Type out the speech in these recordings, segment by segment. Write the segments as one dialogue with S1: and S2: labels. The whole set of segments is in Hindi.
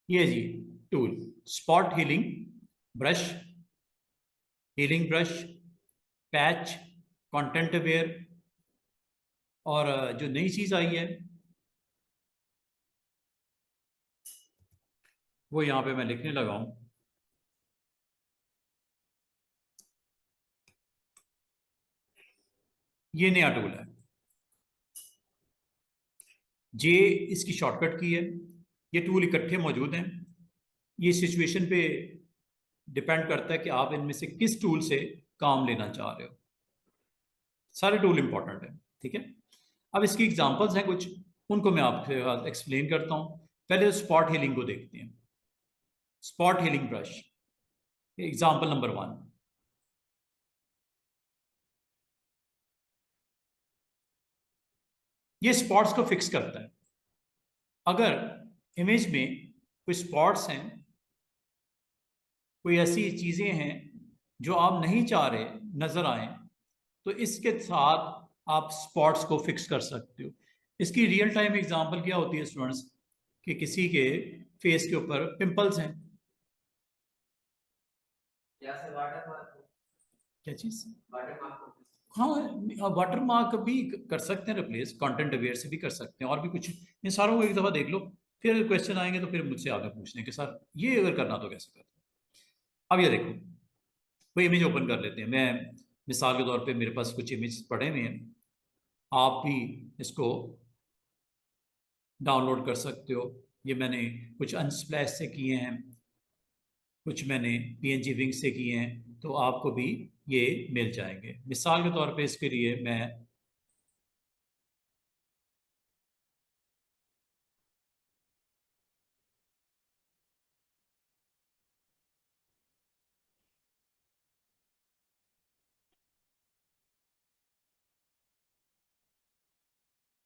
S1: ये जी tool spot healing brush, patch, content aware, और जो नई चीज आई है वो यहां पे मैं लिखने लगा हूं। ये नया टूल है, जे इसकी शॉर्टकट की है। ये टूल इकट्ठे मौजूद हैं। ये सिचुएशन पे डिपेंड करता है कि आप इनमें से किस टूल से काम लेना चाह रहे हो। सारे टूल इंपॉर्टेंट है, ठीक है। अब इसकी एग्जांपल्स हैं कुछ, उनको मैं आपके एक्सप्लेन करता हूं। पहले स्पॉट हीलिंग को देखते हैं। Spot healing brush, example number 1। ये स्पॉट्स को फिक्स करता है। अगर इमेज में कोई स्पॉट्स हैं, कोई ऐसी चीजें हैं जो आप नहीं चाह रहे नजर आए, तो इसके साथ आप स्पॉट्स को फिक्स कर सकते हो। इसकी रियल टाइम एग्जांपल क्या होती है स्टूडेंट्स, कि किसी के फेस के ऊपर पिंपल्स हैं। क्या चीज? हाँ, वाटर मार्क भी कर सकते हैं रिप्लेस, कंटेंट अवेयर से भी कर सकते हैं, और भी कुछ। इन सारों को एक दफा देख लो, फिर क्वेश्चन आएंगे तो फिर मुझसे आगे पूछने के सर ये अगर करना तो कैसे करते हैं। अब ये देखो, कोई इमेज ओपन कर लेते हैं। मैं मिसाल के तौर पे मेरे पास कुछ इमेज पड़े हुए हैं, आप भी इसको डाउनलोड कर सकते हो। ये मैंने कुछ अनस्प्लैश से किए हैं, कुछ मैंने पीएनजी विंग से किए हैं, तो आपको भी ये मिल जाएंगे। मिसाल के तौर पे इसके लिए मैं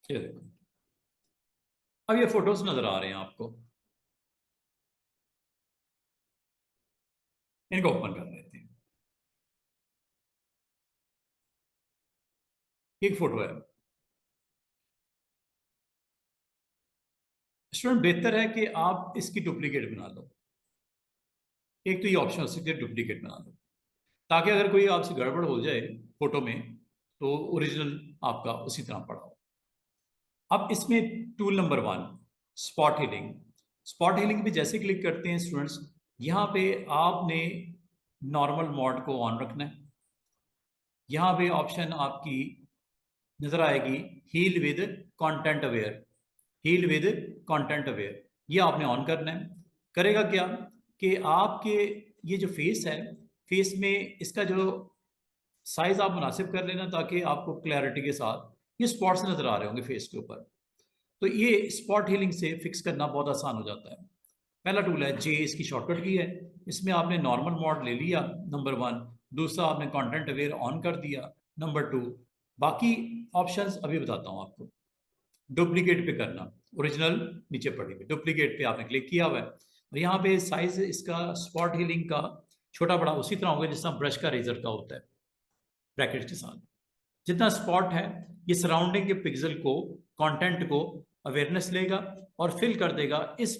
S1: ये देखो, अब ये फोटोज नजर आ रहे हैं आपको, इनको ओपन कर लेते हैं। एक फोटो है। स्टूडेंट, बेहतर है कि आप इसकी डुप्लीकेट बना लो। एक तो ये ऑप्शन हो सकती है डुप्लीकेट बना लो, ताकि अगर कोई आपसे गड़बड़ हो जाए फोटो में, तो ओरिजिनल आपका उसी तरह पड़ा हो। अब इसमें tool number 1, spot healing. Spot healing पे जैसे क्लिक करते हैं स्टूडेंट्स, यहाँ पे आपने नॉर्मल मोड को ऑन रखना है। यहाँ पे ऑप्शन आपकी नजर आएगी, heal with content aware. Heal with content aware, ये आपने ऑन करना है। करेगा क्या कि आपके ये जो फेस है, फेस में इसका जो साइज आप मुनासिब कर लेना, ताकि आपको क्लैरिटी के साथ ये स्पॉट्स नजर आ रहे होंगे फेस के ऊपर। तो ये स्पॉट हीलिंग से फिक्स करना बहुत आसान हो जाता है। पहला टूल है जे, इसकी शॉर्टकट की है। इसमें आपने नॉर्मल मोड ले लिया, नंबर 1। दूसरा, आपने कंटेंट अवेयर ऑन कर दिया, नंबर 2। बाकी ऑप्शंस अभी बताता हूं आपको। डुप्लीकेट पे करना, ओरिजिनल नीचे पड़ी हुई डुप्लीकेट पे आपने क्लिक किया हुआ है, और यहाँ पे साइज इसका स्पॉट हीलिंग का छोटा बड़ा उसी तरह होगा जिस तरह ब्रश का रेजर का होता है, ब्रैकेट के साथ। जितना स्पॉट है, ये सराउंडिंग के पिक्सल को, कंटेंट को अवेयरनेस लेगा और फिल कर देगा इस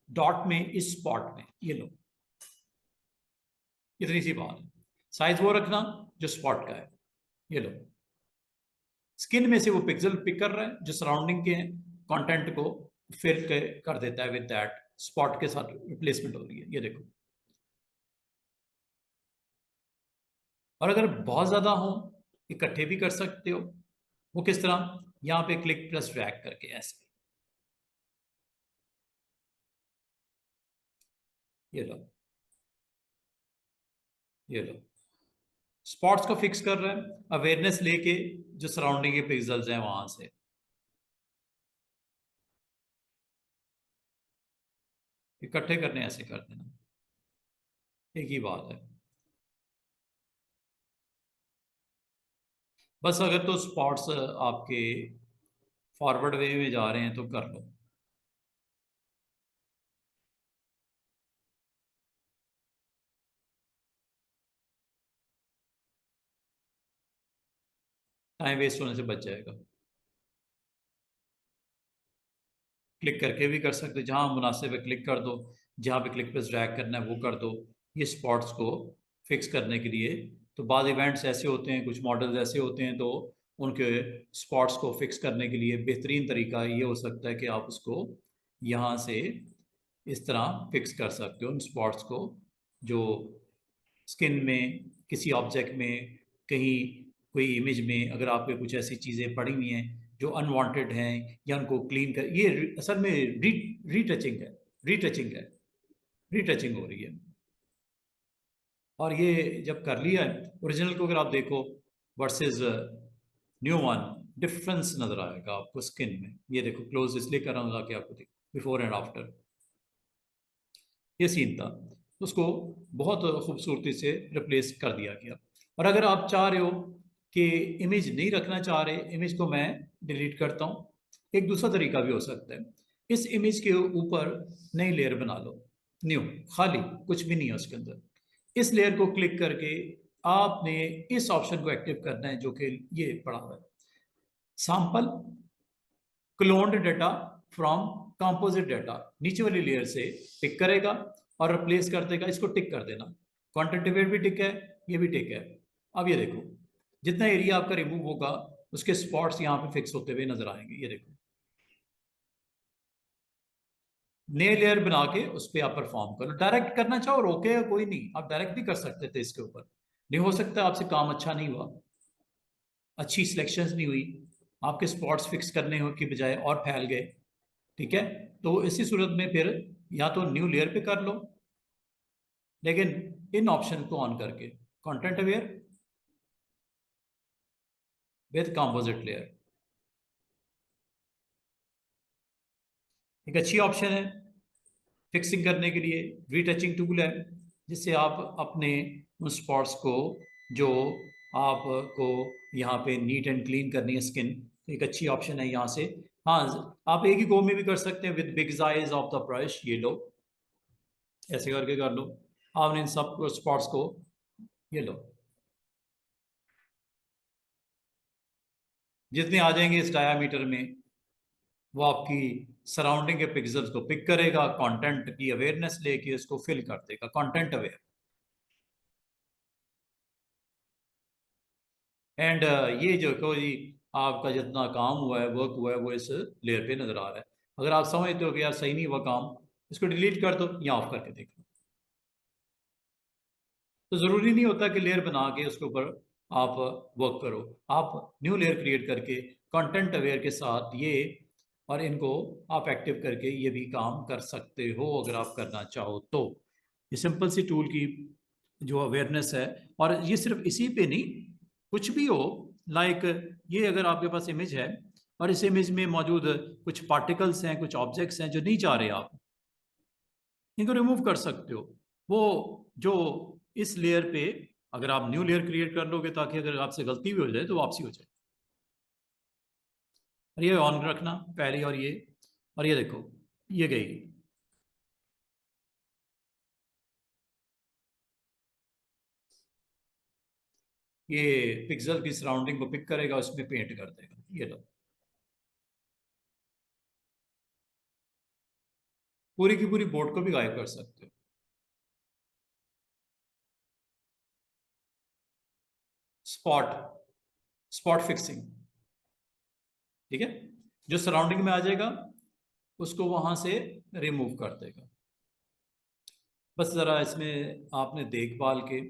S1: डॉट में, इस स्पॉट में। ये लो, इतनी सी बात है। साइज वो रखना जो स्पॉट का है। ये लो, स्किन में से वो पिक्सल पिक कर रहा है जो सराउंडिंग के कंटेंट को फिल कर देता है विद दैट स्पॉट के साथ रिप्लेसमेंट हो रही है। ये देखो। और अगर बहुत ज्यादा हो, इकट्ठे भी कर सकते हो। वो किस तरह? यहाँ पे क्लिक प्लस ड्रैग करके ऐसे। ये लो, ये लो, स्पॉट्स को फिक्स कर रहा है अवेयरनेस लेके, जो सराउंडिंग के पिक्सल्स हैं वहां से। इकट्ठे करने ऐसे कर देना, एक ही बात है। बस अगर तो स्पॉट्स आपके फॉरवर्ड वे में जा रहे हैं तो कर लो। टाइम वेस्ट होने से बच जाएगा। क्लिक करके भी कर सकते हो, जहाँ मुनासिब है क्लिक कर दो, जहाँ पे क्लिक पे ड्रैग करना है वो कर दो, ये स्पॉट्स को फिक्स करने के लिए। तो बाद इवेंट्स ऐसे होते हैं, कुछ मॉडल्स ऐसे होते हैं, तो उनके स्पॉट्स को फिक्स करने के लिए बेहतरीन तरीका ये हो सकता है कि आप उसको यहाँ से इस तरह फिक्स कर सकते हो उन स्पॉट्स को, जो स्किन में, किसी ऑब्जेक्ट में, कहीं कोई इमेज में अगर आपके कुछ ऐसी चीज़ें पड़ी हुई हैं जो अनवांटेड हैं, या उनको क्लीन कर, ये असल में रीटचिंग है, रीटचिंग है, रीटचिंग हो रही है। और ये जब कर लिया है ओरिजिनल को, अगर आप देखो वर्सेस न्यू वन, डिफरेंस नजर आएगा आपको स्किन में। ये देखो, क्लोज इसलिए कर रहा हूँ ताकि आपको देखो बिफोर एंड आफ्टर, ये सीन था, उसको बहुत खूबसूरती से रिप्लेस कर दिया गया। और अगर आप चाह रहे हो कि इमेज नहीं रखना चाह रहे, इमेज को मैं डिलीट करता हूँ, एक दूसरा तरीका भी हो सकता है। इस इमेज के ऊपर नई लेयर बना लो, न्यू, खाली, कुछ भी नहीं है उसके अंदर। इस लेयर को क्लिक करके आपने इस ऑप्शन को एक्टिव करना है, जो कि ये पड़ा हुआ है, sample cloned data from composite data, नीचे वाली लेयर से पिक करेगा और रिप्लेस कर देगा। इसको टिक कर देना, कंटेंट अवेयर भी टिक है, ये भी टिक है। अब ये देखो, जितना एरिया आपका रिमूव होगा उसके स्पॉट्स यहाँ पे फिक्स होते हुए नजर आएंगे। ये देखो, नए लेयर बना के उस पर आप परफॉर्म करो। डायरेक्ट करना चाहो रोके कोई नहीं, आप डायरेक्ट भी कर सकते थे इसके ऊपर, नहीं हो सकता आपसे काम अच्छा नहीं हुआ, अच्छी सिलेक्शन नहीं हुई, आपके स्पॉट्स फिक्स करने हो की बजाय और फैल गए, ठीक है। तो इसी सूरत में फिर या तो न्यू लेयर पे कर लो, लेकिन इन ऑप्शन को ऑन करके, content aware with composite layer, एक अच्छी ऑप्शन है फिक्सिंग करने के लिए। रीटचिंग टूल है, जिससे आप अपने उन स्पॉट्स को, जो आपको यहाँ पे नीट एंड क्लीन करनी है स्किन, एक अच्छी ऑप्शन है यहाँ से। हाँ, आप एक ही गो में भी कर सकते हैं with big size of the brush. ये लो, ऐसे करके कर लो, आपने इन सब स्पॉट्स को, ये लो, जितने आ जाएंगे इस डायामीटर में, वो आपकी सराउंडिंग के पिक्सल्स को पिक करेगा, कंटेंट की अवेयरनेस लेके उसको फिल कर देगा, कंटेंट अवेयर। एंड ये जो को जी, आपका जितना काम हुआ है, वर्क हुआ है, वो इस लेयर पे नजर आ रहा है। अगर आप समझते हो कि यार सही नहीं हुआ काम, इसको डिलीट कर दो या ऑफ करके देख लो। तो जरूरी नहीं होता कि लेयर बना के उसके ऊपर आप वर्क करो, आप न्यू लेयर क्रिएट करके कंटेंट अवेयर के साथ ये, और इनको आप एक्टिव करके ये भी काम कर सकते हो अगर आप करना चाहो तो। ये सिंपल सी टूल की जो अवेयरनेस है, और ये सिर्फ इसी पे नहीं, कुछ भी हो, लाइक ये अगर आपके पास इमेज है और इस इमेज में मौजूद कुछ पार्टिकल्स हैं, कुछ ऑब्जेक्ट्स हैं जो नहीं चाह रहे आप, इनको रिमूव कर सकते हो। वो जो इस लेयर पे, अगर आप न्यू लेयर क्रिएट कर लोगे ताकि अगर आपसे गलती भी हो जाए तो वापसी हो जाए। और ये ऑन रखना पहले, और ये देखो, ये गई, ये पिक्सल की सराउंडिंग को पिक करेगा, उसमें पेंट कर देगा। ये लो, पूरी की पूरी बोर्ड को भी गायब कर सकते हो। स्पॉट, स्पॉट फिक्सिंग, ठीक है, जो सराउंडिंग में आ जाएगा उसको वहां से रिमूव कर देगा। बस जरा इसमें आपने देखभाल के,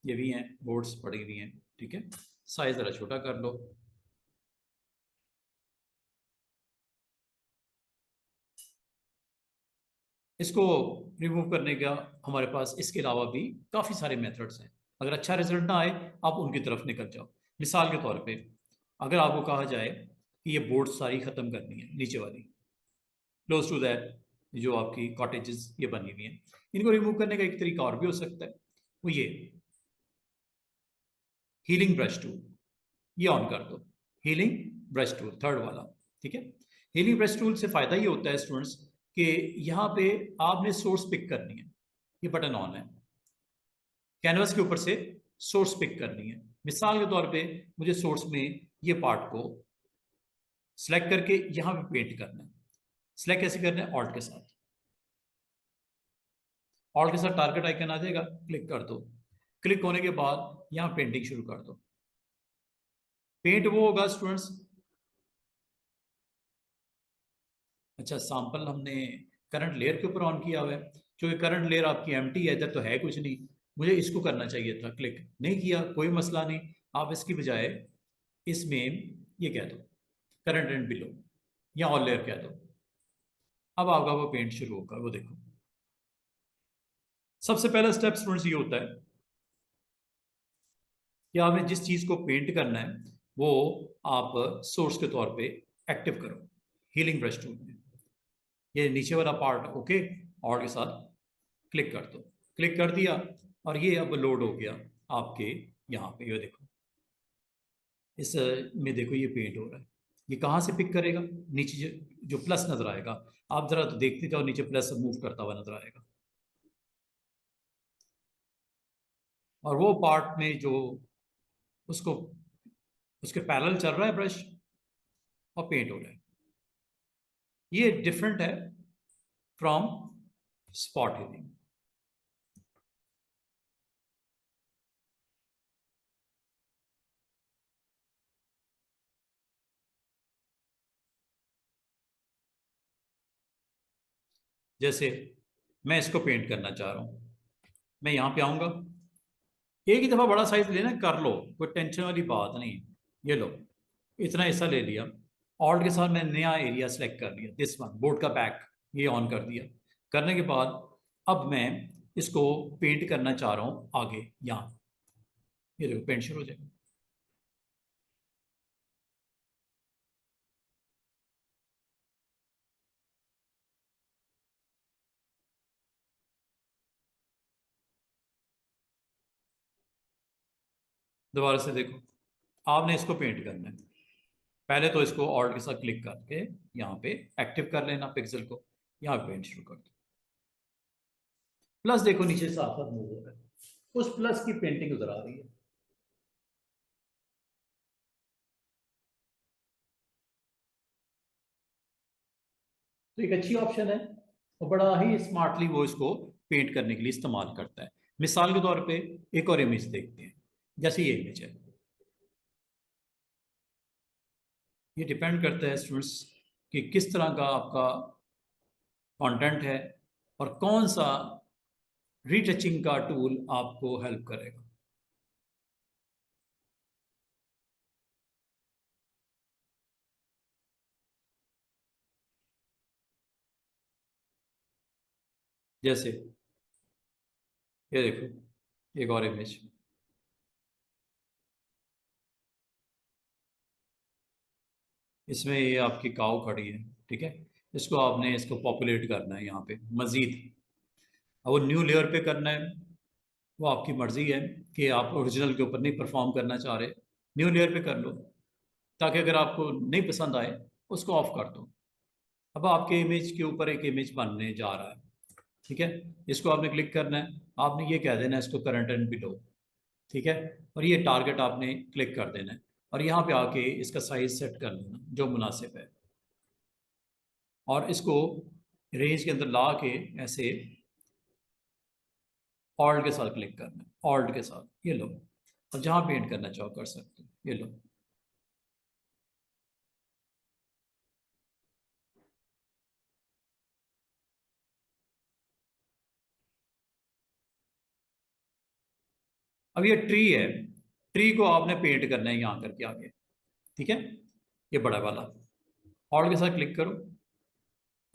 S1: ये भी हैं बोर्ड्स पड़ी हुई हैं, ठीक है, साइज जरा छोटा कर लो। इसको रिमूव करने का हमारे पास इसके अलावा भी काफ़ी सारे मेथड्स हैं। अगर अच्छा रिजल्ट ना आए, आप उनकी तरफ निकल जाओ। मिसाल के तौर पे, अगर आपको कहा जाए कि ये बोर्ड सारी ख़त्म करनी है, नीचे वाली, क्लोज टू दैट, जो आपकी कॉटेजेस ये बनी हुई हैं, इनको रिमूव करने का एक तरीका और भी हो सकता है, वो ये हीलिंग ब्रश टूल, ये ऑन कर दो। हीलिंग ब्रश टूल, थर्ड वाला, ठीक है। हीलिंग ब्रश टूल से फ़ायदा ये होता है स्टूडेंट्स कि यहाँ पे आपने सोर्स पिक करनी है, ये बटन ऑन है, कैनवस के ऊपर से सोर्स पिक करनी है। मिसाल के तौर पे मुझे सोर्स में ये पार्ट को सेलेक्ट करके यहां पे पेंट करना है। सेलेक्ट कैसे करना है? ऑल्ट के साथ। ऑल्ट के साथ टारगेट आइकन आ जाएगा, क्लिक कर दो। क्लिक होने के बाद यहां पेंटिंग शुरू कर दो। पेंट वो होगा स्टूडेंट्स, अच्छा सैंपल हमने करंट लेयर के ऊपर ऑन किया हुआ है, क्योंकि करंट लेयर आपकी एम्प्टी है, इधर तो है कुछ नहीं। मुझे इसको करना चाहिए था, क्लिक नहीं किया, कोई मसला नहीं। आप इसकी बजाय इसमें ये कह दो करंट एंड बिलो, या ऑल लेयर कह दो। अब आपका वो पेंट शुरू होगा, वो देखो। सबसे पहला स्टेप स्टूडेंट्स ये होता है कि आपने जिस चीज को पेंट करना है वो आप सोर्स के तौर पे एक्टिव करो हीलिंग ब्रश टूल में। ये नीचे वाला पार्ट ओके, और के साथ क्लिक कर दो। क्लिक कर दिया और ये अब लोड हो गया आपके यहाँ पे, ये देखो। इस में देखो ये पेंट हो रहा है। ये कहाँ से पिक करेगा? नीचे जो प्लस नजर आएगा, आप जरा तो देखते जाओ, नीचे प्लस मूव करता हुआ नजर आएगा। और वो पार्ट में जो उसको उसके पैरेलल चल रहा है ब्रश, और पेंट हो रहा है। ये डिफरेंट है फ्रॉम स्पॉट हीलिंग। जैसे मैं इसको पेंट करना चाह रहा हूं, मैं यहां पे आऊंगा, एक ही दफा बड़ा साइज लेना, कर लो, कोई टेंशन वाली बात नहीं। ये लो, इतना हिस्सा ले लिया। ऑल्ट के साथ मैंने नया एरिया सेलेक्ट कर लिया, दिस वन, बोर्ड का बैक, ये ऑन कर दिया। करने के बाद अब मैं इसको पेंट करना चाह रहा हूं आगे यहाँ। ये देखो पेंट शुरू हो जाएगा। दोबारा से देखो, आपने इसको पेंट करना है। पहले तो इसको ऑल्ट के साथ क्लिक करके यहाँ पे एक्टिव कर लेना पिक्सल को, यहाँ पेंट शुरू कर दो। प्लस देखो नीचे साफ साफ मूव हो रहा है, उस प्लस की पेंटिंग उधर आ रही है। तो एक अच्छी ऑप्शन है, और बड़ा ही स्मार्टली वो इसको पेंट करने के लिए इस्तेमाल करता है। मिसाल के तौर पे एक और इमेज देखते हैं, जैसे ये इमेज है। ये डिपेंड करता है स्टूडेंट्स कि किस तरह का आपका कंटेंट है और कौन सा रीटचिंग का टूल आपको हेल्प करेगा। जैसे ये देखो एक और इमेज, इसमें ये आपकी काऊ खड़ी है, ठीक है। इसको आपने इसको पॉपुलेट करना है यहाँ पे मजीद। अब वो न्यू लेयर पे करना है, वो आपकी मर्जी है कि आप ओरिजिनल के ऊपर नहीं परफॉर्म करना चाह रहे, न्यू लेयर पे कर लो, ताकि अगर आपको नहीं पसंद आए उसको ऑफ कर दो। अब आपके इमेज के ऊपर एक इमेज बनने जा रहा है, ठीक है। इसको आपने क्लिक करना है, आपने ये कह देना है इसको करंट एंड बिलो, ठीक है। और ये टारगेट आपने क्लिक कर देना है, और यहाँ पे आके इसका साइज सेट कर लेना जो मुनासिब है, और इसको रेंज के अंदर ला के ऐसे ऑल्ट के साथ क्लिक करना है, ऑल्ट के साथ, ये लो। अब जहाँ पेंट करना चाहो कर सकते हो, ये लो। अब ये ट्री है, ट्री को आपने पेंट करना है यहाँ करके आगे, ठीक है। ये बड़ा वाला, ऑल्ट के साथ क्लिक करो,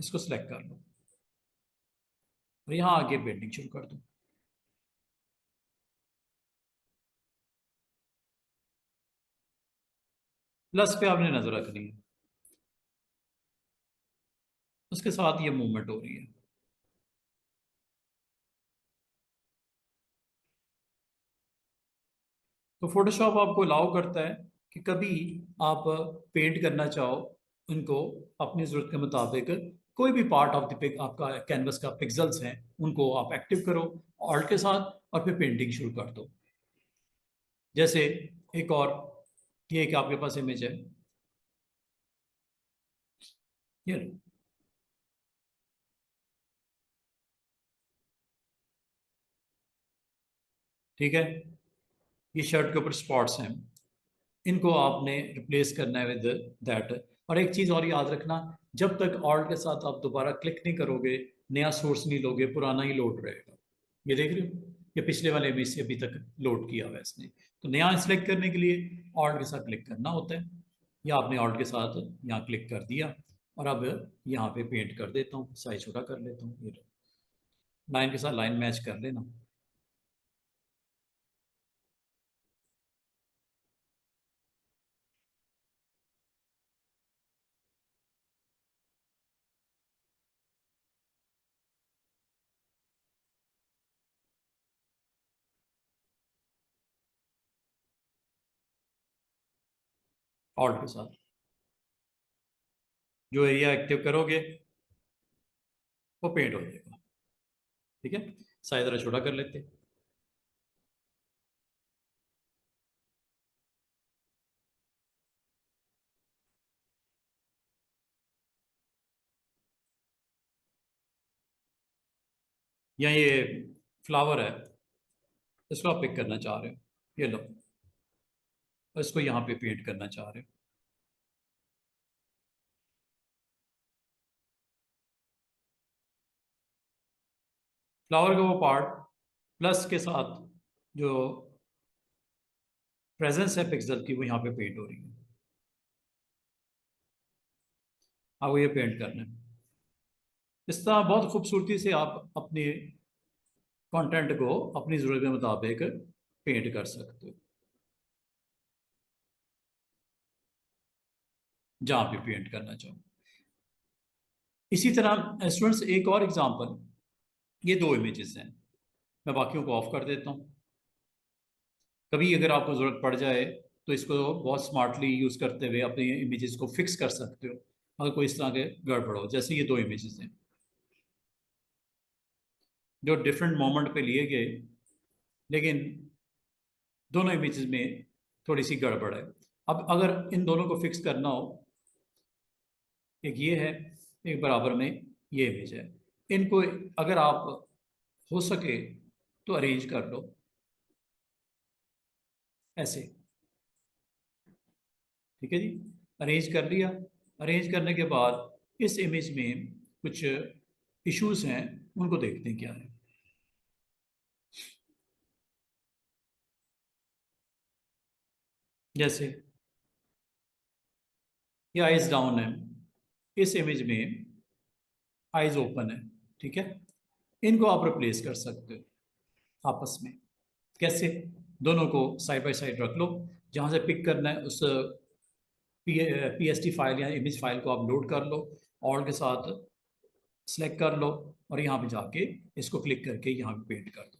S1: इसको सिलेक्ट कर लो, और यहाँ आगे पेंटिंग शुरू कर दो। प्लस पे आपने नजर रखनी है, उसके साथ ये मूवमेंट हो रही है। तो फोटोशॉप आपको अलाउ करता है कि कभी आप पेंट करना चाहो उनको अपनी ज़रूरत के मुताबिक, कोई भी पार्ट ऑफ द पिक आपका कैनवस का पिक्सल्स हैं उनको आप एक्टिव करो ऑल्ट के साथ, और फिर पेंटिंग शुरू कर दो। जैसे एक और, ये एक आपके पास इमेज है, ये लो, ठीक है। ये शर्ट के ऊपर स्पॉट्स हैं, इनको आपने रिप्लेस करना है विद दैट। और एक चीज़ और याद रखना, जब तक ऑल्ट के साथ आप दोबारा क्लिक नहीं करोगे, नया सोर्स नहीं लोगे, पुराना ही लोड रहेगा। ये देख रहे हो, ये पिछले वाले में से अभी तक लोड किया हुआ है इसने। तो नया सिलेक्ट करने के लिए ऑल्ट के साथ क्लिक करना होता है, या आपने ऑल्ट के साथ यहाँ क्लिक कर दिया। और अब यहाँ पे पेंट कर देता हूँ, साइज छोटा कर लेता हूँ, ये लाइन के साथ लाइन मैच कर लेना। ऑल्ट के साथ जो एरिया एक्टिव करोगे वो पेंट हो जाएगा, ठीक है। साइज जरा छोटा कर लेते हैं। या ये फ्लावर है, इसको आप पिक करना चाह रहे हो, ये लो, और इसको यहाँ पे पेंट करना चाह रहे हो। फ्लावर का वो पार्ट प्लस के साथ जो प्रेजेंस है पिक्सल की, वो यहाँ पे पेंट हो रही है। आपको ये पेंट करना है। इस तरह बहुत खूबसूरती से आप अपने कंटेंट को अपनी ज़रूरत के मुताबिक पेंट कर सकते हो, जहाँ पे पेंट करना चाहो। इसी तरह स्टूडेंट्स, एक और एग्जांपल, ये दो इमेजेस हैं, मैं बाकियों को ऑफ कर देता हूँ। कभी अगर आपको ज़रूरत पड़ जाए तो इसको बहुत स्मार्टली यूज़ करते हुए अपनी इमेजेस को फिक्स कर सकते हो, अगर कोई इस तरह के गड़बड़ हो। जैसे ये दो इमेजेस हैं जो डिफरेंट मोमेंट पे लिए गए, लेकिन दोनों इमेजेस में थोड़ी सी गड़बड़ है। अब अगर इन दोनों को फिक्स करना हो, एक ये है, एक बराबर में ये इमेज है, इनको अगर आप हो सके तो अरेंज कर लो ऐसे, ठीक है जी। अरेंज कर लिया। अरेंज करने के बाद इस इमेज में कुछ इश्यूज हैं, उनको देखते हैं क्या है। जैसे ये आइज डाउन है, इस इमेज में आइज ओपन है, ठीक है। इनको आप रिप्लेस कर सकते हो आपस में। कैसे? दोनों को साइड बाय साइड रख लो, जहां से पिक करना है उस पीएसटी फाइल या इमेज फाइल को आप लोड कर लो, ऑल के साथ सेलेक्ट कर लो, और यहाँ पे जाके इसको क्लिक करके यहाँ पे पेंट कर दो।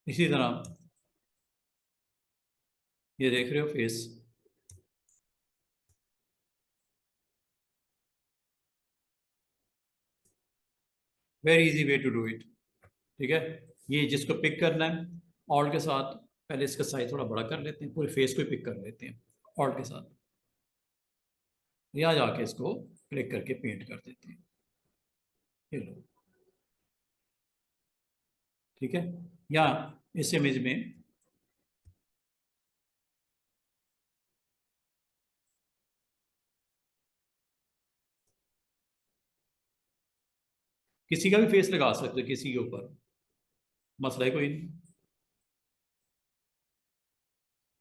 S1: इसी तरह ये देख रहे हो face, very easy way to do it, ठीक है। ये जिसको पिक करना है, ऑल के साथ पहले इसका साइज थोड़ा बड़ा कर लेते हैं, पूरे फेस को पिक कर लेते हैं ऑल के साथ, यहाँ जाके इसको क्लिक करके पेंट कर देते हैं, ये लो, ठीक है। या इस इमेज में किसी का भी फेस लगा सकते हो किसी के ऊपर, मसला ही कोई नहीं।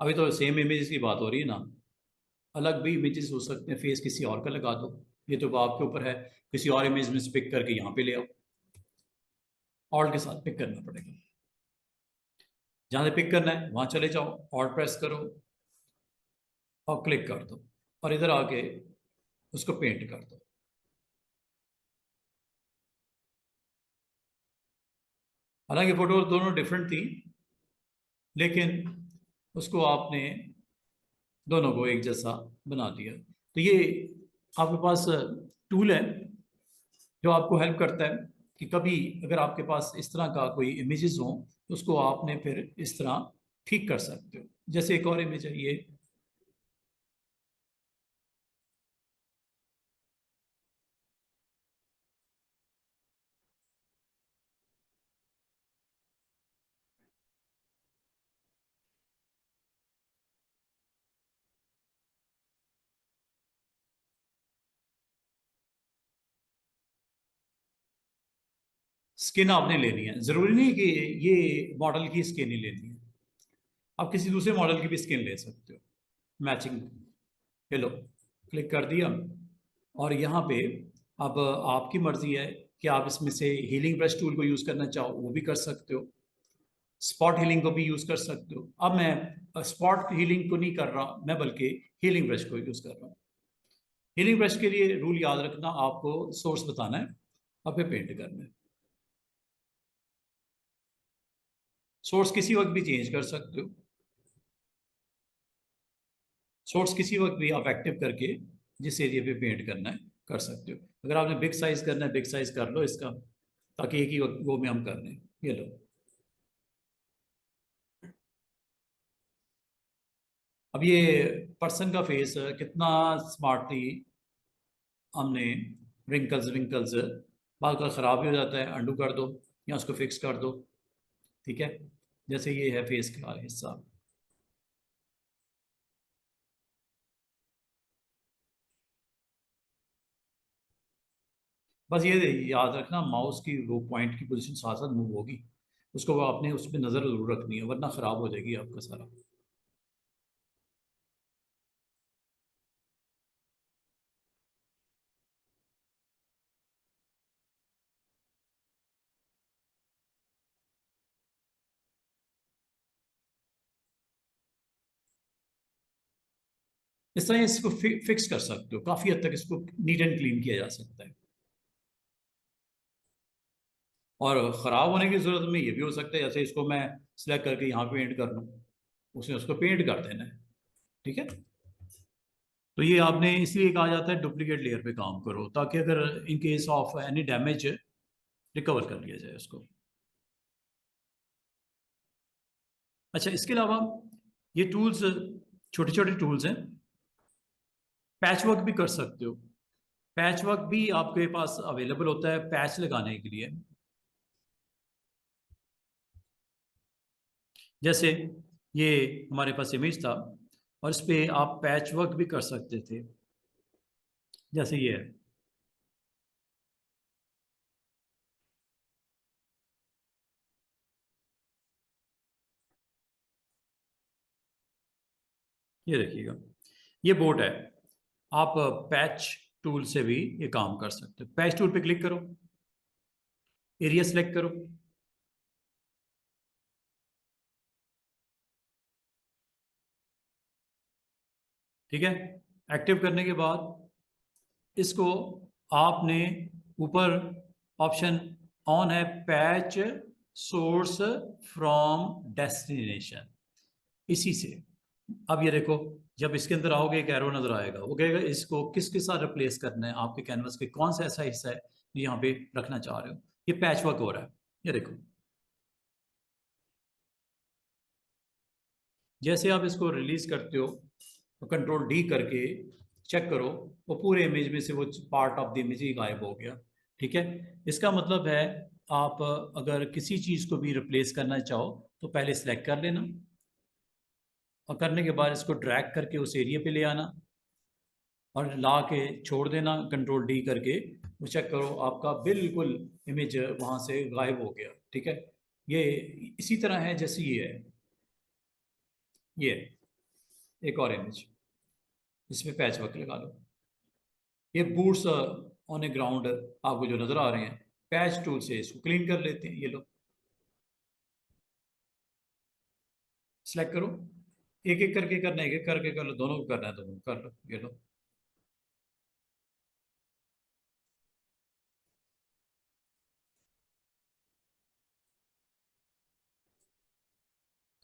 S1: अभी तो सेम इमेजेस की बात हो रही है ना, अलग भी इमेजेस हो सकते हैं, फेस किसी और का लगा दो, ये तो आपके ऊपर है। किसी और इमेज में से पिक करके यहाँ पे ले आओ, ऑल्ट के साथ पिक करना पड़ेगा। जहाँ से पिक करना है वहाँ चले जाओ, ऑल्ट प्रेस करो और क्लिक कर दो, और इधर आके उसको पेंट कर दो। हालांकि फोटो दोनों डिफरेंट थी, लेकिन उसको आपने दोनों को एक जैसा बना दिया। तो ये आपके पास टूल है जो आपको हेल्प करता है कि कभी अगर आपके पास इस तरह का कोई इमेजेस हो, तो उसको आपने फिर इस तरह ठीक कर सकते हो। जैसे एक और इमेज है ये, स्किन आपने लेनी है, जरूरी नहीं कि ये मॉडल की स्किन ही लेनी है, आप किसी दूसरे मॉडल की भी स्किन ले सकते हो मैचिंग। ये लो, क्लिक कर दिया, और यहाँ पे अब आपकी मर्जी है कि आप इसमें से हीलिंग ब्रश टूल को यूज करना चाहो वो भी कर सकते हो, स्पॉट हीलिंग को भी यूज कर सकते हो। अब मैं स्पॉट हीलिंग को नहीं कर रहा, मैं बल्कि हीलिंग ब्रश को यूज कर रहा हूँ। हीलिंग ब्रश के लिए रूल याद रखना, आपको सोर्स बताना है और फिर पेंट करना है। सोर्स किसी वक्त भी चेंज कर सकते हो, सोर्स किसी वक्त भी आप एक्टिव करके जिस एरिया पे पेंट करना है कर सकते हो। अगर आपने बिग साइज करना है बिग साइज कर लो इसका, ताकि एक ही वो में हम कर लें। ये लो, अब ये पर्सन का फेस कितना स्मार्टली हमने, रिंकल्स विंकल्स, बाल का खराब भी हो जाता है, अंडू कर दो या उसको फिक्स कर दो। ठीक है, जैसे ये है फेस का हिस्सा। बस ये याद रखना, माउस की वो पॉइंट की पोजीशन साथ साथ मूव होगी, उसको आपने उस पर नज़र जरूर रखनी है, वरना खराब हो जाएगी आपका सारा। इस तरह इसको फिक्स कर सकते हो, काफी हद तक इसको नीट एंड क्लीन किया जा सकता है। और खराब होने की जरूरत में ये भी हो सकता है, जैसे इसको मैं सिलेक्ट करके यहाँ पेंट कर लूँ, उसने उसको पेंट कर देना है। ठीक है, तो ये आपने इसलिए कहा जाता है डुप्लीकेट लेयर पे काम करो, ताकि अगर in case of any damage recover कर लिया जाए उसको। अच्छा, इसके अलावा ये टूल्स छोटे छोटे टूल्स हैं, पैच वर्क भी कर सकते हो। पैच वर्क भी आपके पास अवेलेबल होता है पैच लगाने के लिए। जैसे ये हमारे पास इमेज था, और इस पे आप पैच वर्क भी कर सकते थे, जैसे ये है। ये देखिएगा, ये बोट है, आप पैच टूल से भी ये काम कर सकते हो। पैच टूल पे क्लिक करो, एरिया सेलेक्ट करो, ठीक है। एक्टिव करने के बाद इसको आपने ऊपर ऑप्शन ऑन है, पैच सोर्स फ्रॉम डेस्टिनेशन, इसी से। अब ये देखो, जब इसके अंदर आओगे एक एरो नजर आएगा, वो कहेगा इसको किसके साथ रिप्लेस करना है, आपके कैनवस के कौन सा ऐसा हिस्सा है जो यहाँ पे रखना चाह रहे हो। ये पैच वर्क हो रहा है, ये देखो। जैसे आप इसको रिलीज करते हो तो कंट्रोल डी करके चेक करो, वो पूरे इमेज में से वो पार्ट ऑफ द इमेज ही गायब हो गया। ठीक है, इसका मतलब है आप अगर किसी चीज को भी रिप्लेस करना चाहो तो पहले सिलेक्ट कर लेना, और करने के बाद इसको ड्रैग करके उस एरिया पे ले आना और ला के छोड़ देना कंट्रोल डी करके। वो चेक करो आपका बिल्कुल इमेज वहां से गायब हो गया। ठीक है, ये इसी तरह है जैसे ये है, ये एक और इमेज, इसमें पैच वर्क लगा लो। ये बूट्स ऑन ए ग्राउंड आपको जो नजर आ रहे हैं, पैच टूल से इसको क्लीन कर लेते हैं। ये लो, सिलेक्ट करो, एक एक करके करना है, एक एक करके कर लो, दोनों को करना है दोनों कर लो। ये लो,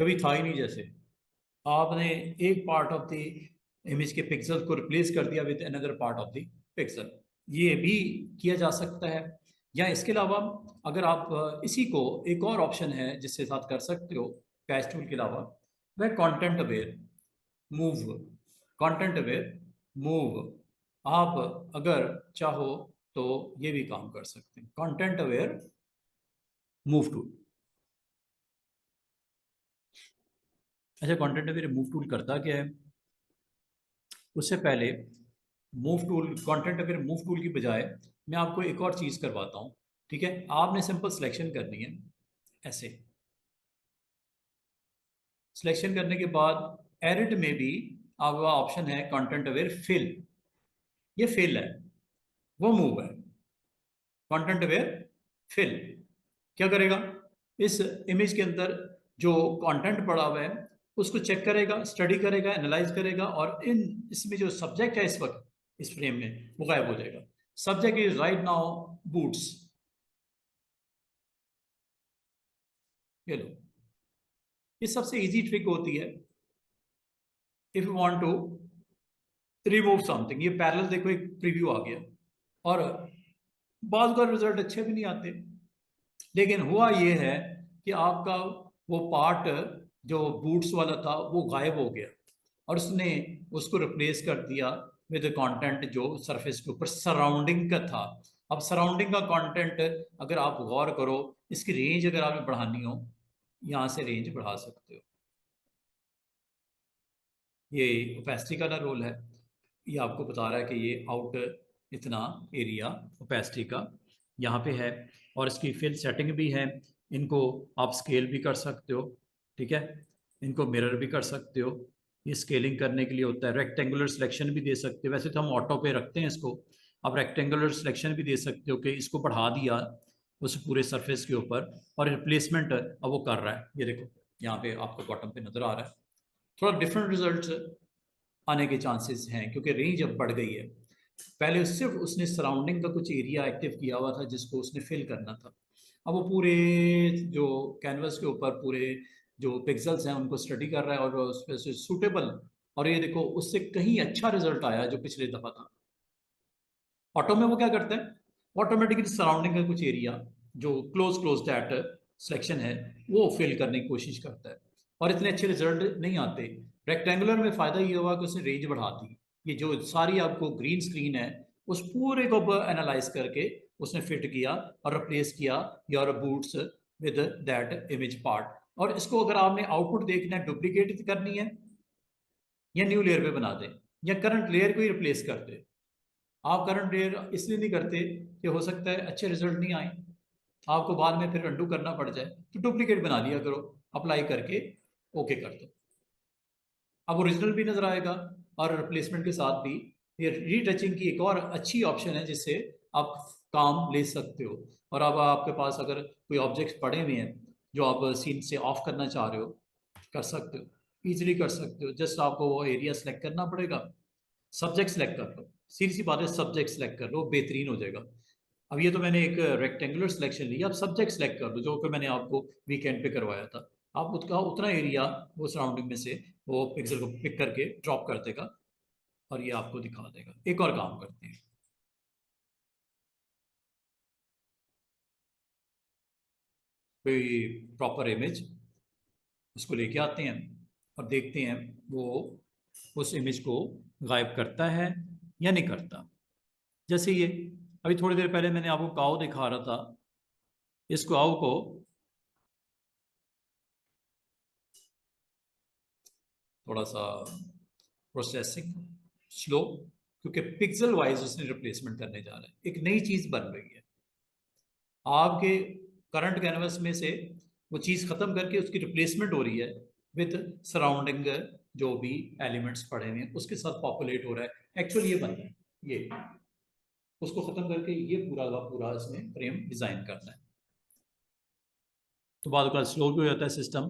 S1: कभी था ही नहीं, जैसे आपने एक पार्ट ऑफ द इमेज के पिक्सल को रिप्लेस कर दिया with another part of the pixel. ये भी किया जा सकता है। या इसके अलावा अगर आप इसी को, एक और ऑप्शन है जिससे साथ कर सकते हो पैच टूल के अलावा, वह content aware move, content aware move. आप अगर चाहो तो ये भी काम कर सकते हैं, कंटेंट अवेयर मूव टूल। अच्छा, कंटेंट अवेयर मूव टूल करता क्या है? उससे पहले move tool, content aware move tool की बजाय मैं आपको एक और चीज करवाता हूँ। ठीक है, आपने सिंपल सिलेक्शन करनी है ऐसे। सिलेक्शन करने के बाद एडिट में भी आपका ऑप्शन है कंटेंट अवेयर फिल। ये फिल है, वो मूव है। कंटेंट अवेयर फिल क्या करेगा? इस इमेज के अंदर जो कंटेंट पड़ा हुआ है उसको चेक करेगा, स्टडी करेगा, एनालाइज करेगा, और इन इसमें जो सब्जेक्ट है इस वक्त इस फ्रेम में वो गायब हो जाएगा। Subject is right now boots. ये लो, ये सबसे इजी ट्रिक होती है if you want to remove something. ये पैरेलल देखो, एक प्रीव्यू आ गया, और बाद का रिजल्ट अच्छे भी नहीं आते। लेकिन हुआ ये है कि आपका वो पार्ट जो बूट्स वाला था वो गायब हो गया, और उसने उसको रिप्लेस कर दिया विद कंटेंट जो सरफेस के ऊपर सराउंडिंग का था। अब सराउंडिंग का कंटेंट अगर आप गौर करो, इसकी रेंज अगर आपने बढ़ानी हो, यहाँ से रेंज बढ़ा सकते हो। ये ओपेसिटी का ना रोल है, ये आपको बता रहा है कि ये आउट इतना एरिया ओपेसिटी का यहाँ पे है, और इसकी फिल सेटिंग भी है। इनको आप स्केल भी कर सकते हो, ठीक है, इनको मिरर भी कर सकते हो। ये स्केलिंग करने के लिए होता है। रेक्टेंगुलर सिलेक्शन भी दे सकते हो, वैसे तो हम ऑटो पे रखते हैं इसको। आप रेक्टेंगुलर सिलेक्शन भी दे सकते हो कि इसको बढ़ा दिया उस पूरे सरफेस के ऊपर, और रिप्लेसमेंट अब वो कर रहा है। ये देखो यहाँ पे आपको बॉटम पे नजर आ रहा है। थोड़ा डिफरेंट रिजल्ट्स आने के चांसेस हैं क्योंकि रेंज अब बढ़ गई है। पहले सिर्फ उसने सराउंडिंग का कुछ एरिया एक्टिव किया हुआ था जिसको उसने फिल करना था। अब वो पूरे जो कैनवस के ऊपर पूरे जो पिक्सल्स हैं उनको स्टडी कर रहा है और उस पर से सूटेबल, और ये देखो उससे कहीं अच्छा रिजल्ट आया जो पिछले दफा था। ऑटो में वो क्या करता है, ऑटोमेटिकली सराउंडिंग का कुछ एरिया जो क्लोज क्लोज दैट सिलेक्शन है वो फिल करने की कोशिश करता है, और इतने अच्छे रिजल्ट नहीं आते। रेक्टेंगुलर में फायदा ये हुआ कि उसने रेंज बढ़ा दी। ये जो सारी आपको ग्रीन स्क्रीन है उस पूरे को एनालाइज करके उसने फिट किया और रिप्लेस किया your boots with that image part. और इसको अगर आपने आउटपुट देखना है, डुप्लीकेट करनी है, या न्यू लेयर पे बना दें, या करंट लेयर को ही रिप्लेस कर दें। आप करंट लेयर इसलिए नहीं करते कि हो सकता है अच्छे रिजल्ट नहीं आए, आपको बाद में फिर अंडू करना पड़ जाए, तो डुप्लीकेट बना लिया करो, अप्लाई करके ओके कर दो। अब ओरिजिनल भी नजर आएगा, और रिप्लेसमेंट के साथ भी ये रीटचिंग की एक और अच्छी ऑप्शन है जिससे आप काम ले सकते हो। और अब आपके पास अगर कोई ऑब्जेक्ट पड़े हुए हैं जो आप सीन से ऑफ करना चाह रहे हो, कर सकते हो, इजीली कर सकते हो। जस्ट आपको वो एरिया सेलेक्ट करना पड़ेगा, सब्जेक्ट सेलेक्ट कर लो, सीधी सी बात है, सब्जेक्ट सेलेक्ट कर लो, बेहतरीन हो जाएगा। अब ये तो मैंने एक रेक्टेंगुलर सिलेक्शन लिया, अब सब्जेक्ट सेलेक्ट कर दो जो कि मैंने आपको वीकेंड पे करवाया था। आप उसका उतना एरिया वो सराउंडिंग में से वो पिक्सल को पिक करके ड्रॉप कर देगा, और ये आपको दिखा देगा। एक और काम करते हैं, कोई प्रॉपर इमेज उसको लेके आते हैं और देखते हैं वो उस इमेज को गायब करता है या नहीं करता। जैसे ये अभी थोड़ी देर पहले मैंने आपको काऊ दिखा रहा था, इस काऊ को थोड़ा सा प्रोसेसिंग स्लो, क्योंकि पिक्सल वाइज उसने रिप्लेसमेंट करने जा रहा है, एक नई चीज बन रही है आपके करंट कैनवस में से। वो चीज खत्म करके उसकी रिप्लेसमेंट हो रही है विद सराउंडिंग जो भी एलिमेंट्स पड़े हुए हैं उसके साथ पॉपुलेट हो रहा है। एक्चुअली ये बन रहा है, ये उसको खत्म करके ये पूरा का पूरा इसमें फ्रेम डिजाइन करना है। तो बाद का स्लो भी हो जाता है सिस्टम,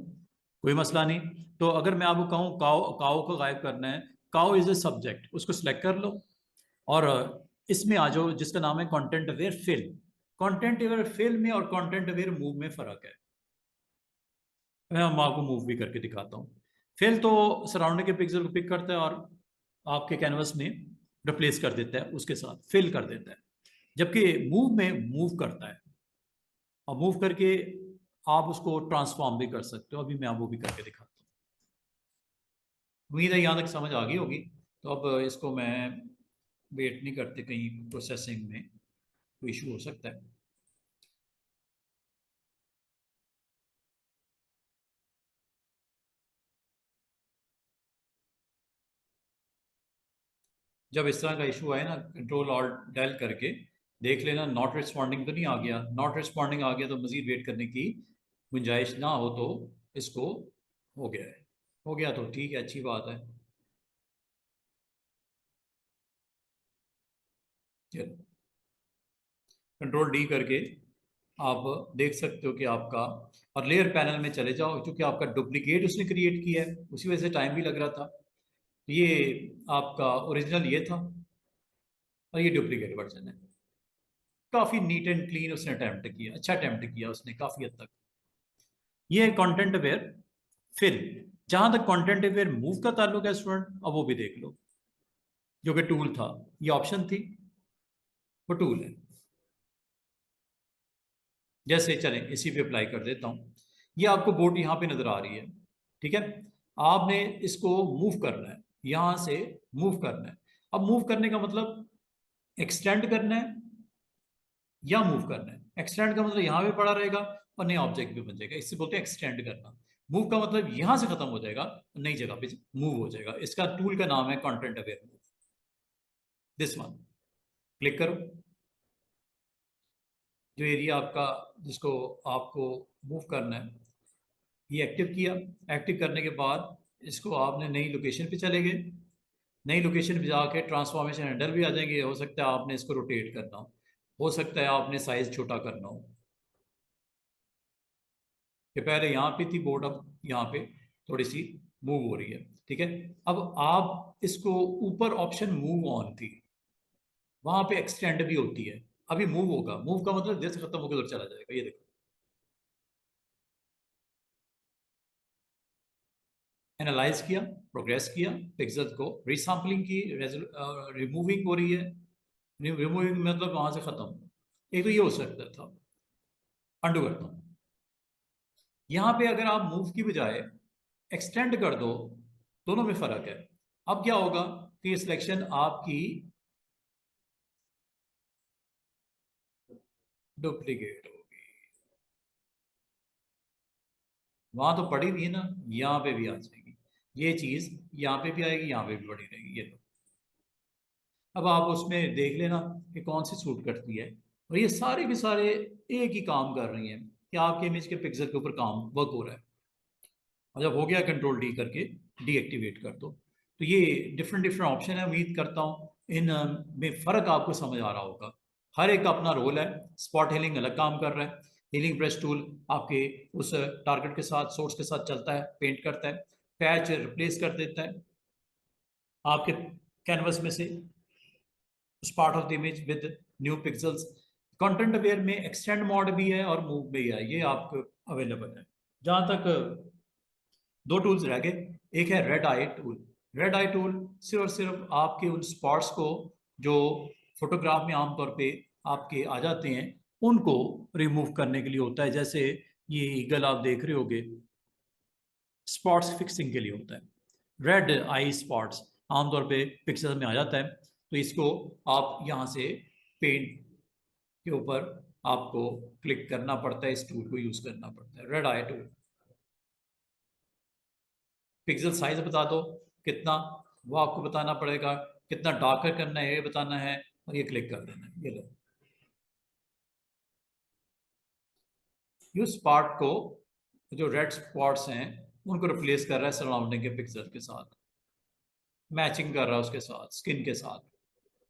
S1: कोई मसला नहीं। तो अगर मैं आपको कहूँ काओ काओ को गायब करना है, काओ इज ए सब्जेक्ट, उसको सिलेक्ट कर लो, और इसमें आ जाओ जिसका नाम है content aware fill. Content aware fill में और कंटेंट अवेयर मूव में फर्क है। मैं आपको मूव भी करके दिखाता हूँ। फिल तो सराउंडिंग के पिक्सल को पिक करता है और आपके कैनवस में रिप्लेस कर देता है, उसके साथ फिल कर देता है। जबकि मूव में मूव करता है, और मूव करके आप उसको ट्रांसफॉर्म भी कर सकते हो। अभी मैं वो भी करके दिखाता हूँ। उम्मीद है यहाँ तक समझ आ गई होगी। तो अब इसको मैं वेट नहीं करते, कहीं प्रोसेसिंग में कोई इशू हो सकता है। जब इस तरह का इशू आए ना, कंट्रोल ऑल्ट डेल करके देख लेना नॉट रिस्पॉन्डिंग तो नहीं आ गया। नॉट रिस्पॉन्डिंग आ गया तो मजीद वेट करने की गुंजाइश ना हो, तो इसको हो गया है। हो गया तो ठीक है, अच्छी बात है। चलो, कंट्रोल डी करके आप देख सकते हो कि आपका, और लेयर पैनल में चले जाओ, क्योंकि आपका डुप्लीकेट उसने क्रिएट किया है, उसी वजह से टाइम भी लग रहा था। ये आपका ओरिजिनल ये था, और ये डुप्लीकेट वर्जन है। काफी नीट एंड क्लीन उसने अटेम्प्ट किया, अच्छा अटेम्प्ट किया उसने काफी हद तक। ये है कंटेंट अवेयर। फिर जहां तक कंटेंट अवेयर मूव का ताल्लुक है स्टूडेंट, अब वो भी देख लो, जो कि टूल था। ये ऑप्शन थी, वो टूल है। जैसे चलें इसी पे अप्लाई कर देता हूँ। ये आपको बोट यहाँ पे नजर आ रही है, ठीक है। आपने इसको मूव करना है, यहां से मूव करना है। अब मूव करने का मतलब एक्सटेंड करना है या मूव करना है। एक्सटेंड का मतलब यहाँ पे पड़ा रहेगा और नया ऑब्जेक्ट भी बन जाएगा, इससे बोलते हैं एक्सटेंड करना। मूव का मतलब यहां से खत्म हो जाएगा, नई जगह पे मूव हो जाएगा। इसका टूल का नाम है content aware move, this one. Click करो। जो एरिया आपका, जिसको आपको मूव करना है, ये एक्टिव किया। एक्टिव करने के बाद इसको आपने नई लोकेशन पे चले गए। नई लोकेशन पे जाके ट्रांसफॉर्मेशन हैंडल भी आ जाएंगे। हो सकता है आपने इसको रोटेट करना हो सकता है आपने साइज छोटा करना हो। कि पहले यहाँ पे थी बोर्ड, अब यहाँ पे थोड़ी सी मूव हो रही है, ठीक है। अब आप इसको, ऊपर ऑप्शन मूव ऑन थी, वहां पे एक्सटेंड भी होती है। अभी मूव होगा, मूव का मतलब जैसे खत्म होकर उधर चला जाएगा, ये देखो। एनालाइज किया, प्रोग्रेस किया, पिक्सल को रीसैम्पलिंग की, रिमूविंग हो रही है। रिमूविंग मतलब वहां से खत्म। एक तो ये हो सकता था। अंडू करता हूँ। यहाँ पे अगर आप मूव की बजाय एक्सटेंड कर दो, दोनों में फर्क है। अब क्या होगा कि ये सिलेक्शन आपकी डुप्लीकेट होगी। वहां तो पड़ी हुई है ना, यहाँ पे भी आ जाएगी। ये चीज यहाँ पे भी आएगी, यहाँ पे भी पड़ी रहेगी, ये लो। अब आप उसमें देख लेना कि कौन सी सूट करती है। और ये सारे के सारे एक ही काम कर रही हैं कि आपके इमेज के पिक्सल के ऊपर काम वर्क हो रहा है। और जब हो गया, कंट्रोल डी करके डीएक्टिवेट कर दो। तो ये डिफरेंट डिफरेंट ऑप्शन है। उम्मीद करता हूँ इन में फ़र्क आपको समझ आ रहा होगा। हर एक का अपना रोल है। स्पॉट हीलिंग अलग काम कर रहा है। हीलिंग ब्रश टूल आपके उस टारगेट के साथ, सोर्स के साथ चलता है, पेंट करता है। पैच रिप्लेस कर देता है आपके कैनवस में से उस part of the image with new pixels. Content aware में एक्सटेंड मोड भी है और मूव भी है, ये आपको अवेलेबल है। जहां तक दो टूल्स रह गए, एक है red I tool. Red I tool सिर्फ और सिर्फ आपके उन स्पॉट्स को जो फोटोग्राफ में आमतौर पे आपके आ जाते हैं, उनको रिमूव करने के लिए होता है। जैसे ये ईगल आप देख रहे होगे, स्पॉट्स फिक्सिंग के लिए होता है। रेड आई स्पॉट्स आमतौर पे पिक्सल में आ जाता है, तो इसको आप यहाँ से पेंट के ऊपर आपको क्लिक करना पड़ता है, इस टूल को यूज करना पड़ता है, red I tool. Pixel size बता दो कितना, वो आपको बताना पड़ेगा। कितना डार्कर करना है ये बताना है, और ये क्लिक कर देना है, ये लो। उस पार्ट को, जो रेड स्पॉट्स हैं, उनको रिप्लेस कर रहा है सराउंडिंग के पिक्सल के साथ, मैचिंग कर रहा है उसके साथ, स्किन के साथ,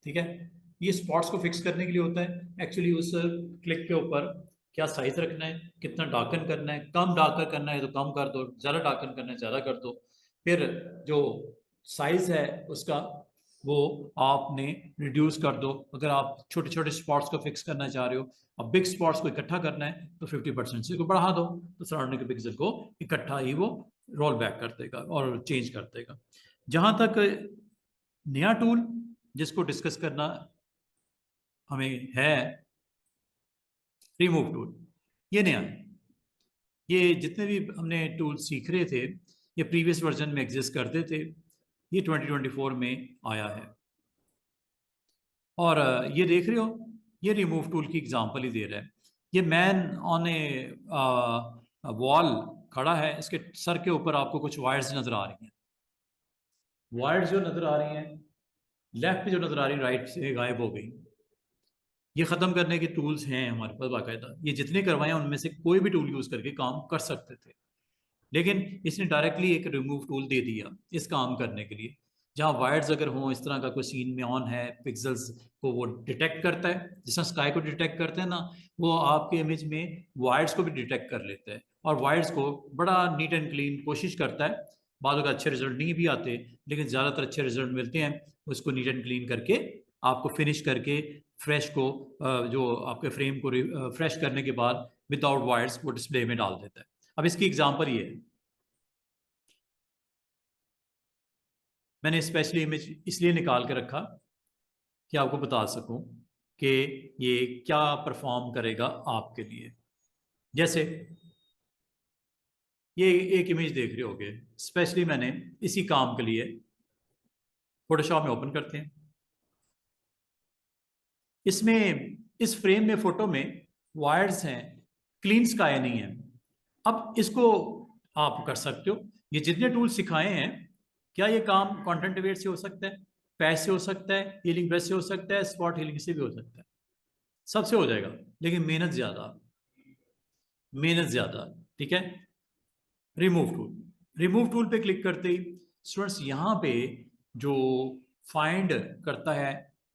S1: ठीक है। ये स्पॉट्स को फिक्स करने के लिए होता है एक्चुअली। उस क्लिक के ऊपर क्या साइज रखना है, कितना डार्कन करना है, कम डार्कर करना है तो कम कर दो, ज़्यादा डार्कन करना है ज़्यादा कर दो। फिर जो साइज है उसका, वो आपने रिड्यूस कर दो। अगर आप छोटे छोटे स्पॉट्स को फिक्स करना चाह रहे हो, अब बिग स्पॉट्स को इकट्ठा करना है तो 50% से को बढ़ा दो, तो सराउंडिंग के पिक्सल को इकट्ठा ही वो रोल बैक कर देगा और चेंज कर देगा। जहां तक नया टूल जिसको डिस्कस करना हमें है, रिमूव टूल, ये नया है। ये जितने भी हमने टूल सीख रहे थे, ये प्रीवियस वर्जन में एग्जिस्ट करते थे। ये 2024 में आया है। और ये देख रहे हो, ये रिमूव टूल की एग्जांपल ही दे रहा है। ये मैन ऑन ए वॉल खड़ा है, इसके सर के ऊपर आपको कुछ वायर्स नजर आ रही हैं। वायर्स जो नजर आ रही हैं, लेफ्ट जो नजर आ रही है राइट से गायब हो गई। ये खत्म करने के टूल्स हैं हमारे पास बाकायदा, ये जितने करवाए उनमें से कोई भी टूल यूज करके काम कर सकते थे, लेकिन इसने डायरेक्टली एक रिमूव टूल दे दिया इस काम करने के लिए। जहाँ वायर्स अगर हों, इस तरह का कोई सीन में ऑन है, पिक्सल्स को वो डिटेक्ट करता है, जिस तरह स्काई को डिटेक्ट करते हैं ना, वो आपके इमेज में वायर्स को भी डिटेक्ट कर लेता है और वायर्स को बड़ा नीट एंड क्लीन कोशिश करता है। बाद में अच्छे रिजल्ट नहीं भी आते, लेकिन ज़्यादातर अच्छे रिजल्ट मिलते हैं। उसको नीट एंड क्लीन करके आपको फिनिश करके फ्रेश को जो आपके फ्रेम को फ्रेश करने के बाद विदाउट वायर्स वो डिस्प्ले में डाल देता है। अब इसकी एग्जांपल ये है, मैंने स्पेशली इमेज इसलिए निकाल के रखा कि आपको बता सकूं कि ये क्या परफॉर्म करेगा आपके लिए। जैसे ये एक इमेज देख रहे होगे, स्पेशली मैंने इसी काम के लिए फोटोशॉप में ओपन करते हैं। इसमें इस फ्रेम में फोटो में वायर्स हैं, क्लीन स्काई नहीं है। अब इसको आप कर सकते हो, ये जितने टूल सिखाए हैं, क्या ये काम कंटेंट अवेयर से हो सकता है, पैच से हो सकता है, हीलिंग ब्रश से हो सकता है, स्पॉट हीलिंग से भी हो सकता है, सबसे हो जाएगा, लेकिन मेहनत ज्यादा, मेहनत ज्यादा। ठीक है, रिमूव टूल, रिमूव टूल पे क्लिक करते ही स्टूडेंट्स यहाँ पे जो फाइंड करता है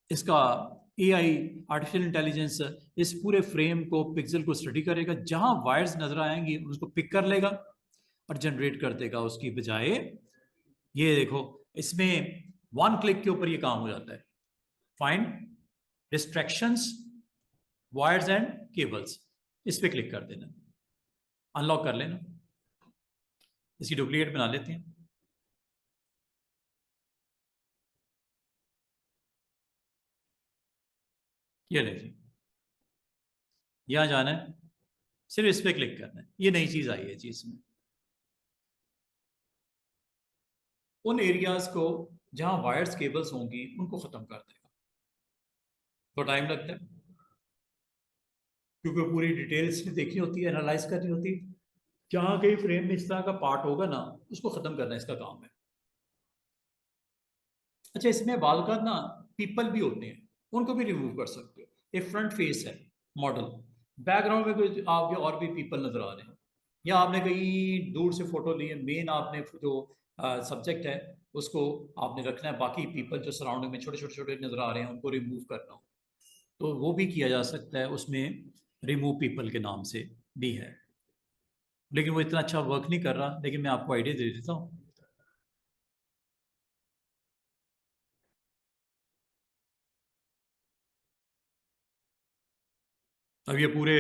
S1: इसका एआई, आर्टिफिशियल इंटेलिजेंस, इस पूरे फ्रेम को, पिक्सल को स्टडी करेगा, जहां वायर्स नजर आएंगी उसको पिक कर लेगा और जनरेट कर देगा। उसकी बजाय ये देखो, इसमें वन क्लिक के ऊपर ये काम हो जाता है। Find distractions wires and cables, इस पे क्लिक कर देना, अनलॉक कर लेना। इसकी डुप्लीकेट बना लेते हैं। ये ले जी, यहां जाना है, सिर्फ इस पे क्लिक करना है, ये नई चीज आई है जी इसमें। उन एरियाज को जहां वायर्स केबल्स होंगी उनको खत्म कर देगा। तो टाइम लगता है, क्योंकि पूरी डिटेल्स देखनी होती है, एनालाइज करनी होती है। जहां कहीं फ्रेम में इस तरह का पार्ट होगा ना, उसको खत्म करना इसका काम है। अच्छा, इसमें बाल का ना पीपल भी होते हैं, उनको भी रिमूव कर सकते हो। एक फ्रंट फेस है मॉडल, बैकग्राउंड में कोई आपके और भी पीपल नजर आ रहे हैं, या आपने कहीं दूर से फोटो ली है, मेन आपने जो सब्जेक्ट है उसको आपने रखना है, बाकी पीपल जो सराउंडिंग में छोटे छोटे छोटे नजर आ रहे हैं उनको रिमूव करना हो तो वो भी किया जा सकता है, उसमें रिमूव पीपल के नाम से भी है। लेकिन वो इतना अच्छा वर्क नहीं कर रहा, लेकिन मैं आपको आइडिया दे देता हूँ। अब ये पूरे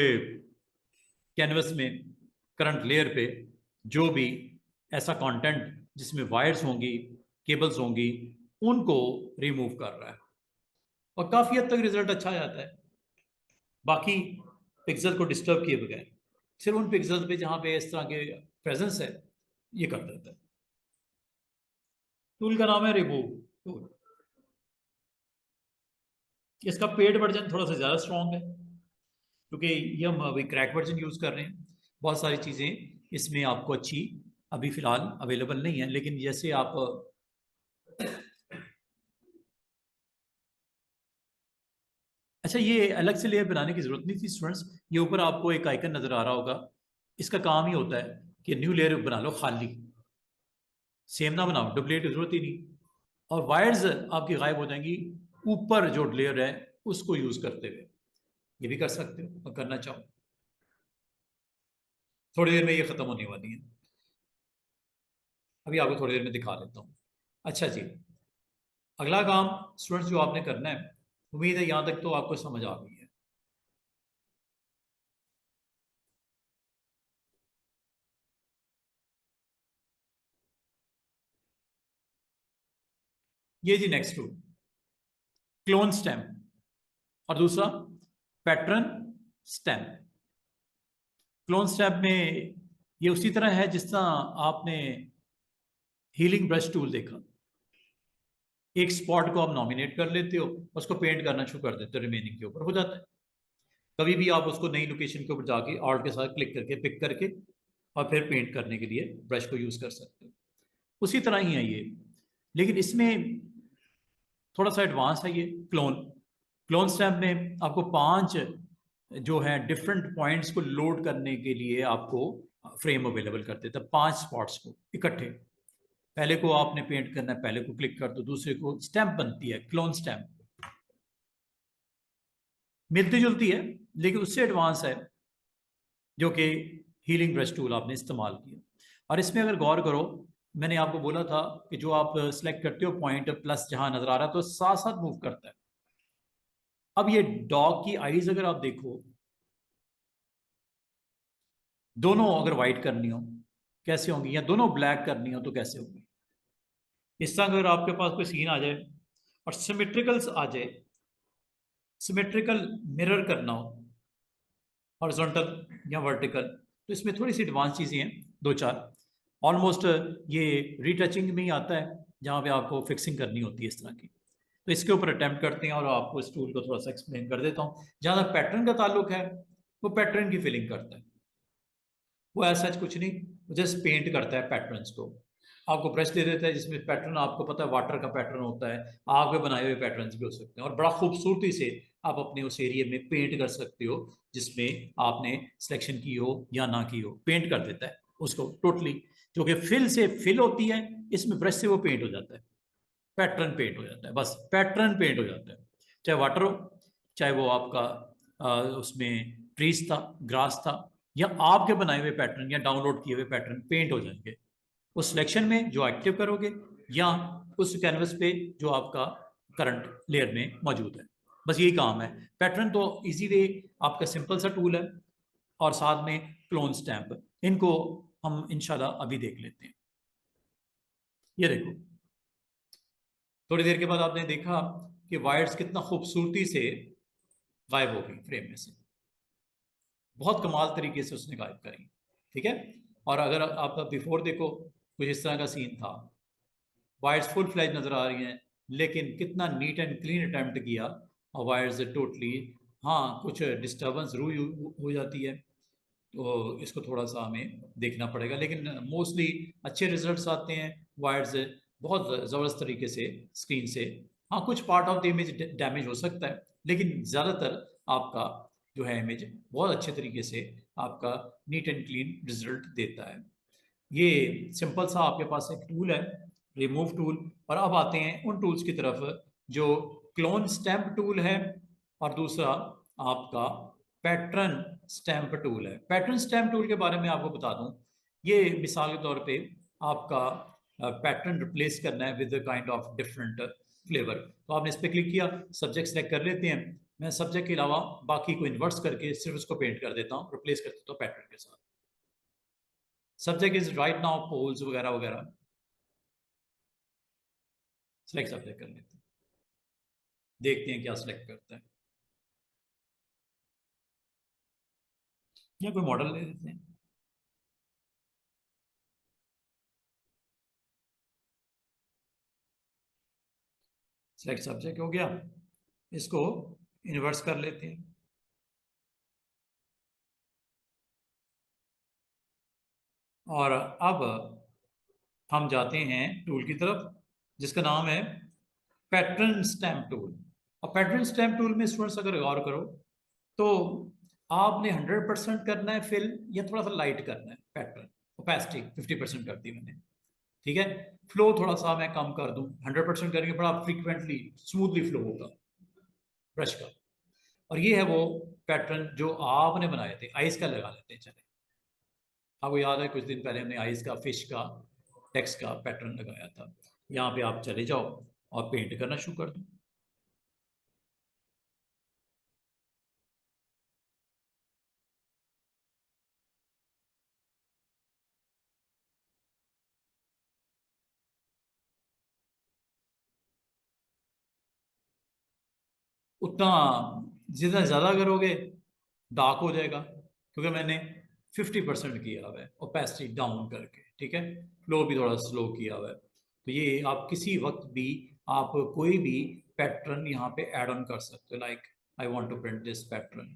S1: कैनवस में करंट लेयर पे जो भी ऐसा कंटेंट जिसमें वायर्स होंगी, केबल्स होंगी, उनको रिमूव कर रहा है और काफी हद तक रिजल्ट अच्छा जाता है। बाकी पिक्सल को डिस्टर्ब किए बगैर, सिर्फ उन पिक्सल पे जहां पे इस तरह के प्रेजेंस है, ये कर देता है। टूल का नाम है रिमूव टूल। इसका पेड वर्जन थोड़ा सा ज्यादा स्ट्रॉन्ग है, क्योंकि ये हम अभी क्रैक वर्जन यूज कर रहे हैं। बहुत सारी चीजें इसमें आपको अच्छी अभी फिलहाल अवेलेबल नहीं है, लेकिन जैसे आप अच्छा, ये अलग से लेयर बनाने की जरूरत नहीं थी स्टूडेंट्स। ये ऊपर आपको एक आइकन नजर आ रहा होगा, इसका काम ही होता है कि न्यू लेयर बना लो खाली, सेम ना बनाओ, डुप्लीकेट की जरूरत ही नहीं। और वायर्स आपकी गायब हो जाएंगी ऊपर जो लेयर है उसको यूज करते हुए। ये भी कर सकते हो और करना चाहो, थोड़ी देर में ये खत्म होने वाली है। अभी आपको थोड़ी देर में दिखा देता हूँ। अच्छा जी, अगला काम स्टूडेंट्स जो आपने करना है, उम्मीद है यहाँ तक तो आपको समझ आ गई है। ये जी नेक्स्ट टूल, क्लोन स्टेम, और दूसरा पैटर्न स्टेम। क्लोन स्टेम में ये उसी तरह है जिस तरह आपने हीलिंग ब्रश टूल देखा, एक स्पॉट को आप नॉमिनेट कर लेते हो, उसको पेंट करना शुरू कर देते हो, रिमेनिंग के ऊपर हो जाता है। कभी भी आप उसको नई लोकेशन के ऊपर जाके ऑल्ट के साथ क्लिक करके पिक करके और फिर पेंट करने के लिए ब्रश को यूज कर सकते हो। उसी तरह ही है ये, लेकिन इसमें थोड़ा सा एडवांस है ये क्लोन। क्लोन स्टैम्प में आपको 5 जो है डिफरेंट पॉइंट्स को लोड करने के लिए आपको फ्रेम अवेलेबल कर देता है, 5 स्पॉट्स को इकट्ठे। पहले को आपने पेंट करना है, पहले को क्लिक कर दो, दूसरे को स्टैंप बनती है क्लोन स्टैंप। मिलती जुलती है लेकिन उससे एडवांस है, जो कि हीलिंग ब्रश टूल आपने इस्तेमाल किया। और इसमें अगर गौर करो, मैंने आपको बोला था कि जो आप सिलेक्ट करते हो पॉइंट प्लस जहां नजर आ रहा है तो साथ साथ मूव करता है। अब ये डॉग की आईज अगर आप देखो, दोनों अगर वाइट करनी हो कैसे होंगी, या दोनों ब्लैक करनी हो तो कैसे होगी। इस तरह अगर आपके पास कोई सीन आ जाए और सिमेट्रिकल्स आ जाए, सिमेट्रिकल मिरर करना हो हॉरिजॉन्टल या वर्टिकल, तो इसमें थोड़ी सी एडवांस चीज़ें हैं, 2-4। ऑलमोस्ट ये रीटचिंग में ही आता है, जहाँ पे आपको फिक्सिंग करनी होती है इस तरह की। तो इसके ऊपर अटेम्प्ट करते हैं और आपको इस टूल को थोड़ा सा एक्सप्लेन कर देता हूँ। जहाँ तक पैटर्न का ताल्लुक है, वो पैटर्न की फिलिंग करता है। वो ऐसा कुछ नहीं, वो जस्ट पेंट करता है पैटर्न्स को। आपको ब्रश दे देता है जिसमें पैटर्न आपको पता है वाटर का पैटर्न होता है, आग में बनाए हुए पैटर्न्स भी हो सकते हैं, और बड़ा खूबसूरती से आप अपने उस एरिया में पेंट कर सकते हो जिसमें आपने सिलेक्शन की हो या ना की हो, पेंट कर देता है उसको टोटली। जो कि फिल से फिल होती है, इसमें ब्रश से वो पेंट हो जाता है, पैटर्न पेंट हो जाता है, बस पैटर्न पेंट हो जाता है। चाहे वाटर हो, चाहे वो आपका उसमें ट्रीज था, ग्रास था, या आपके बनाए हुए पैटर्न या डाउनलोड किए हुए पैटर्न पेंट हो जाएंगे उस सिलेक्शन में जो एक्टिव करोगे, या उस कैनवस पे जो आपका करंट लेयर में मौजूद है। बस यही काम है। पैटर्न तो इजी वे आपका सिंपल सा टूल है, और साथ में क्लोन स्टैंप, इनको हम इंशाल्लाह अभी देख लेते हैं। ये देखो, थोड़ी देर के बाद आपने देखा कि वायर्स कितना खूबसूरती से गायब हो गई फ्रेम में से, बहुत कमाल तरीके से उसने गायब करी। ठीक है, और अगर आप बिफोर देखो, कुछ इस तरह का सीन था, वायर्स फुल फ्लैज नजर आ रही हैं, लेकिन कितना नीट एंड क्लीन अटेम्प्ट किया, और वायर्स टोटली, हाँ कुछ डिस्टर्बेंस जरूर हो जाती है, तो इसको थोड़ा सा हमें देखना पड़ेगा, लेकिन मोस्टली अच्छे रिजल्ट्स आते हैं। वायर्स बहुत ज़बरदस्त तरीके से स्क्रीन से, हाँ कुछ part of the image damage हो सकता है, लेकिन ज़्यादातर आपका जो है इमेज बहुत अच्छे तरीके से आपका नीट एंड क्लीन रिजल्ट देता है। ये सिंपल सा आपके पास एक टूल है, रिमूव टूल। और अब आते हैं उन टूल्स की तरफ जो क्लोन स्टैम्प टूल है, और दूसरा आपका पैटर्न स्टैम्प टूल है। पैटर्न स्टैम्प टूल के बारे में आपको बता दूं, ये मिसाल के तौर पे आपका पैटर्न रिप्लेस करना है with kind of different flavour, तो आपने इस पर क्लिक किया, सब्जेक्ट सेलेक्ट कर लेते हैं। मैं सब्जेक्ट के अलावा बाकी को इन्वर्स करके सिर्फ उसको पेंट कर देता हूँ, रिप्लेस कर देता हूँ पैटर्न के साथ। Subject is right now poles वगैरह वगैरह, सिलेक्ट सब्जेक्ट कर लेते हैं, देखते हैं क्या सिलेक्ट करता है, या कोई मॉडल ले लेते हैं। सिलेक्ट सब्जेक्ट हो गया, इसको इन्वर्स कर लेते हैं, और अब हम जाते हैं टूल की तरफ जिसका नाम है पैटर्न स्टैम्प टूल। और पैटर्न स्टैम्प टूल में स्टूडेंट्स अगर गौर करो, तो आपने 100% करना है फिल, या थोड़ा सा लाइट करना है पैटर्न। ओपेसिटी 50% कर दी मैंने, ठीक है। फ्लो थोड़ा सा मैं कम कर दूं, 100% करेंगे बड़ा फ्रीक्वेंटली स्मूथली फ्लो होगा ब्रश का। और ये है वो पैटर्न जो आपने बनाए थे, आइस का लगा लेते हैं। चले, आपको याद है कुछ दिन पहले हमने आइस का, फिश का, टेक्स्ट का पैटर्न लगाया था। यहाँ पे आप चले जाओ और पेंट करना शुरू कर दो। उतना जितना ज़्यादा करोगे डार्क हो जाएगा, क्योंकि मैंने 50% किया हुआ है ओपेसिटी डाउन करके, ठीक है। फ्लो भी थोड़ा स्लो किया हुआ है, तो ये आप किसी वक्त भी आप कोई भी पैटर्न यहाँ पे ऐड ऑन कर सकते हो, like I want to print this pattern.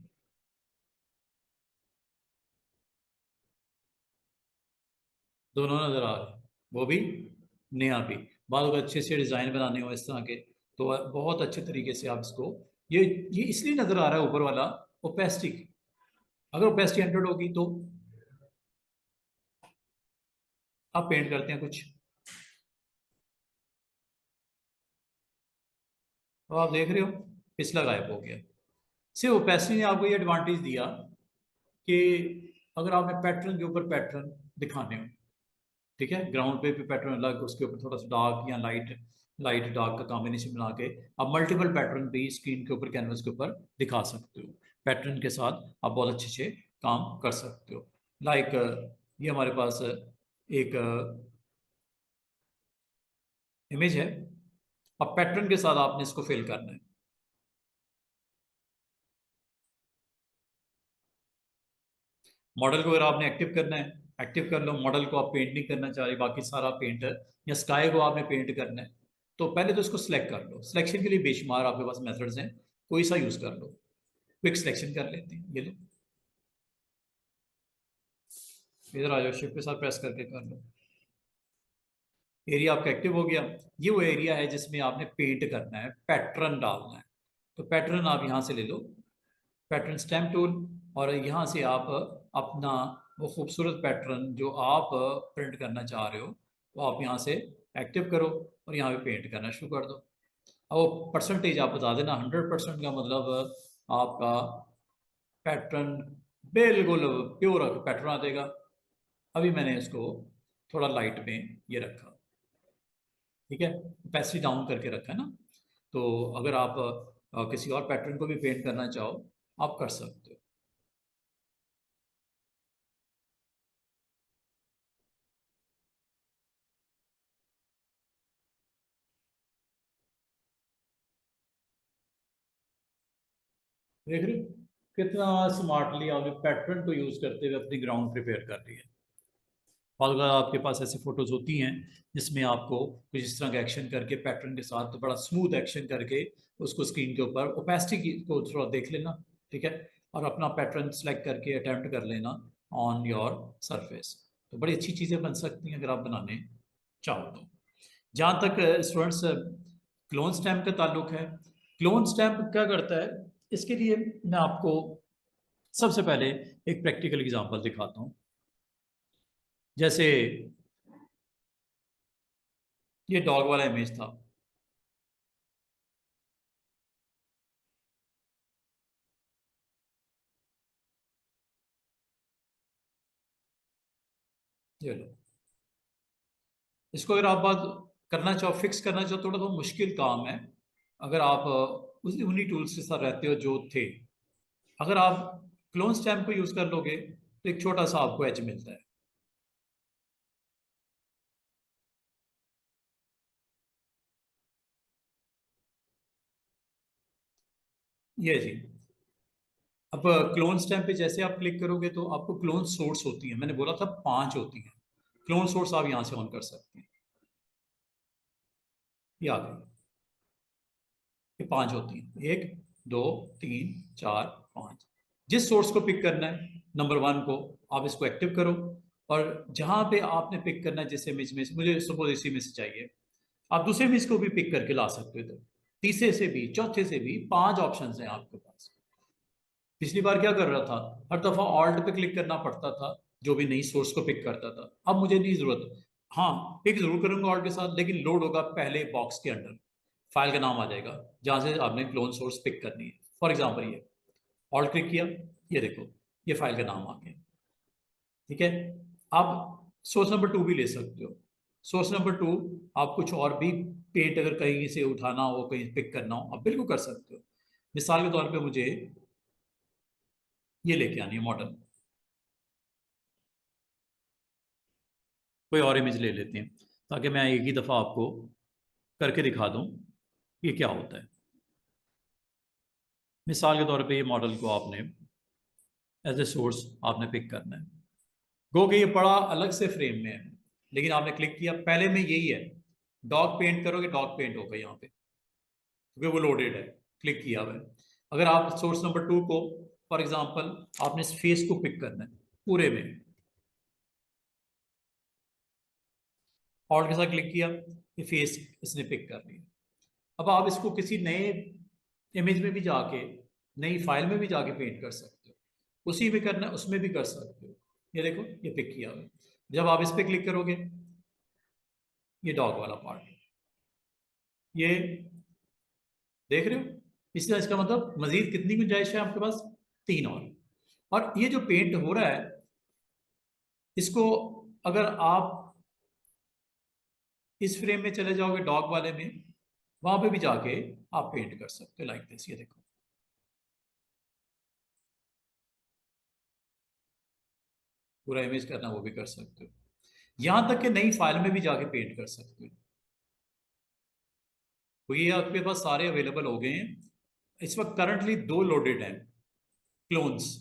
S1: दोनों नजर आ रहे हैं, वो भी नया भी। बाद अगर अच्छे से डिजाइन बनाने हो इस तरह के, तो बहुत अच्छे तरीके से आप इसको, ये इसलिए नजर आ रहा है ऊपर वाला ओपेस्टिक। अगर ओपेसिटी 100 होगी तो आप पेंट करते हैं कुछ, तो आप देख रहे हो पिछला गायब हो गया। सिर्फ ओपेसिटी ने आपको ये एडवांटेज दिया कि अगर आपने पैटर्न के ऊपर पैटर्न दिखाने हो, ठीक है, ग्राउंड पे भी पैटर्न अलग, उसके ऊपर थोड़ा सा डार्क या लाइट, लाइट डार्क का कॉम्बिनेशन बना के आप मल्टीपल पैटर्न भी स्क्रीन के ऊपर, कैनवस के ऊपर दिखा सकते हो। पैटर्न के साथ आप बहुत अच्छे से काम कर सकते हो। लाइक ये हमारे पास एक इमेज है, अब पैटर्न के साथ आपने इसको फिल करना है। मॉडल को अगर आपने एक्टिव करना है, एक्टिव कर लो। मॉडल को आप पेंट नहीं करना चाह रहे, बाकी सारा पेंट है, या स्काई को आपने पेंट करना है, तो पहले तो इसको सिलेक्ट कर लो। सिलेक्शन के लिए बेशुमार आपके पास मेथड्स हैं, कोई सा यूज कर लो। क्विक सिलेक्शन कर लेते हैं, ये लो, इधर आ जाओ, शिफ्ट के साथ प्रेस करके कर लो। एरिया आपका एक्टिव हो गया। ये वो एरिया है जिसमें आपने पेंट करना है, पैटर्न डालना है। तो पैटर्न आप यहाँ से ले लो, पैटर्न स्टैम्प टूल, और यहाँ से आप अपना वो खूबसूरत पैटर्न जो आप प्रिंट करना चाह रहे हो, वो आप यहाँ से एक्टिव करो और यहाँ पे पेंट करना शुरू कर दो। अब वो परसेंटेज आप बता देना, 100% का मतलब आपका पैटर्न बिल्कुल प्योर पैटर्न आ जाएगा। अभी मैंने इसको थोड़ा लाइट में ये रखा, ठीक है, ओपेसिटी डाउन करके रखा है ना। तो अगर आप किसी और पैटर्न को भी पेंट करना चाहो, आप कर सकते हो। देख रहे हो कितना स्मार्टली आपने पैटर्न को यूज करते हुए अपनी ग्राउंड प्रिपेयर कर रही है। और अगर आपके पास ऐसी फोटोज होती हैं जिसमें आपको कुछ इस तरह का एक्शन करके पैटर्न के साथ, तो बड़ा स्मूथ एक्शन करके उसको स्क्रीन के ऊपर ओपेसिटी को थोड़ा देख लेना, ठीक है, और अपना पैटर्न सेलेक्ट करके अटेम्प्ट कर लेना ऑन योर सरफेस। तो बड़ी अच्छी चीज़ें बन सकती हैं अगर आप बनाने चाहो तो। जहाँ तक स्टूडेंट्स क्लोन स्टैम्प का ताल्लुक है, क्लोन स्टैम्प क्या करता है, इसके लिए मैं आपको सबसे पहले एक प्रैक्टिकल एग्जांपल दिखाता हूँ। जैसे ये डॉग वाला इमेज था, ये लो। इसको अगर आप बात करना चाहो, फिक्स करना चाहो, थोड़ा सा मुश्किल काम है। अगर आप उस उन्हीं टूल्स के साथ रहते हो जो थे, अगर आप क्लोन स्टैम्प को यूज कर लोगे तो एक छोटा सा आपको एज मिलता है। ये जी, अब क्लोन स्टैम्प पे जैसे आप क्लिक करोगे तो आपको क्लोन सोर्स होती है, मैंने बोला था 5 होती हैं। क्लोन सोर्स आप यहां से ऑन कर सकते हैं, ये आ गई। ये 5 होती हैं, 1 2 3 4 5। जिस सोर्स को पिक करना है, नंबर 1 को आप इसको एक्टिव करो, और जहां पे आपने पिक करना है, जिस इमेज में मुझे सपोज इसी में से चाहिए, आप दूसरे इमेज को भी पिक करके ला सकते हो। इधर तीसरे से भी, चौथे से भी 5 ऑप्शन हैं आपके पास। पिछली बार क्या कर रहा था, हर दफा ऑल्ट पे क्लिक करना पड़ता था जो भी नई सोर्स को पिक करता था। अब मुझे नहीं जरूरत, हाँ पिक जरूर करूंगा ऑल्ट के साथ, लेकिन लोड होगा पहले बॉक्स के अंडर, फाइल का नाम आ जाएगा जहां से आपने क्लोन सोर्स पिक करनी है। फॉर एग्जाम्पल ये ऑल्ट क्लिक किया, ये देखो ये फाइल का नाम आ गया, ठीक है। आप सोर्स नंबर 2 भी ले सकते हो। सोर्स नंबर 2, आप कुछ और भी पेंट अगर कहीं से उठाना हो, कहीं पिक करना हो, आप बिल्कुल कर सकते हो। मिसाल के तौर पे मुझे ये लेके आनी है मॉडल, कोई और इमेज ले लेते हैं ताकि मैं एक ही दफ़ा आपको करके दिखा दूं ये क्या होता है। मिसाल के तौर पे ये मॉडल को आपने एज ए सोर्स आपने पिक करना है। गो कि ये बड़ा अलग से फ्रेम में है, लेकिन आपने क्लिक किया, पहले में यही है, डॉग पेंट करोगे, डॉग पेंट होगा यहाँ पे क्योंकि वो लोडेड है, क्लिक किया हुआ है। अगर आप सोर्स नंबर 2 को फॉर एग्जांपल आपने इस फेस को पिक करना है पूरे में, ऑल्ट के साथ क्लिक किया, ये फेस इसने पिक कर लिया। अब आप इसको किसी नए इमेज में भी जाके, नई फाइल में भी जाके पेंट कर सकते हो, उसी में करना है उसमें भी कर सकते हो। ये देखो ये पिक किया हुआ है। जब आप इस पे क्लिक करोगे, ये डॉग वाला पार्ट, ये देख रहे हो, इसलिए इसका मतलब मजीद कितनी गुंजाइश है आपके पास, 3 और ये जो पेंट हो रहा है, इसको अगर आप इस फ्रेम में चले जाओगे डॉग वाले में, वहां पे भी जाके आप पेंट कर सकते हो लाइक दिस। ये देखो पूरा इमेज करना वो भी कर सकते हो, यहां तक कि नई फाइल में भी जाके पेंट कर सकते हो। तो ये आपके पास सारे अवेलेबल हो गए हैं। इस वक्त करंटली 2 लोडेड हैं क्लोन्स।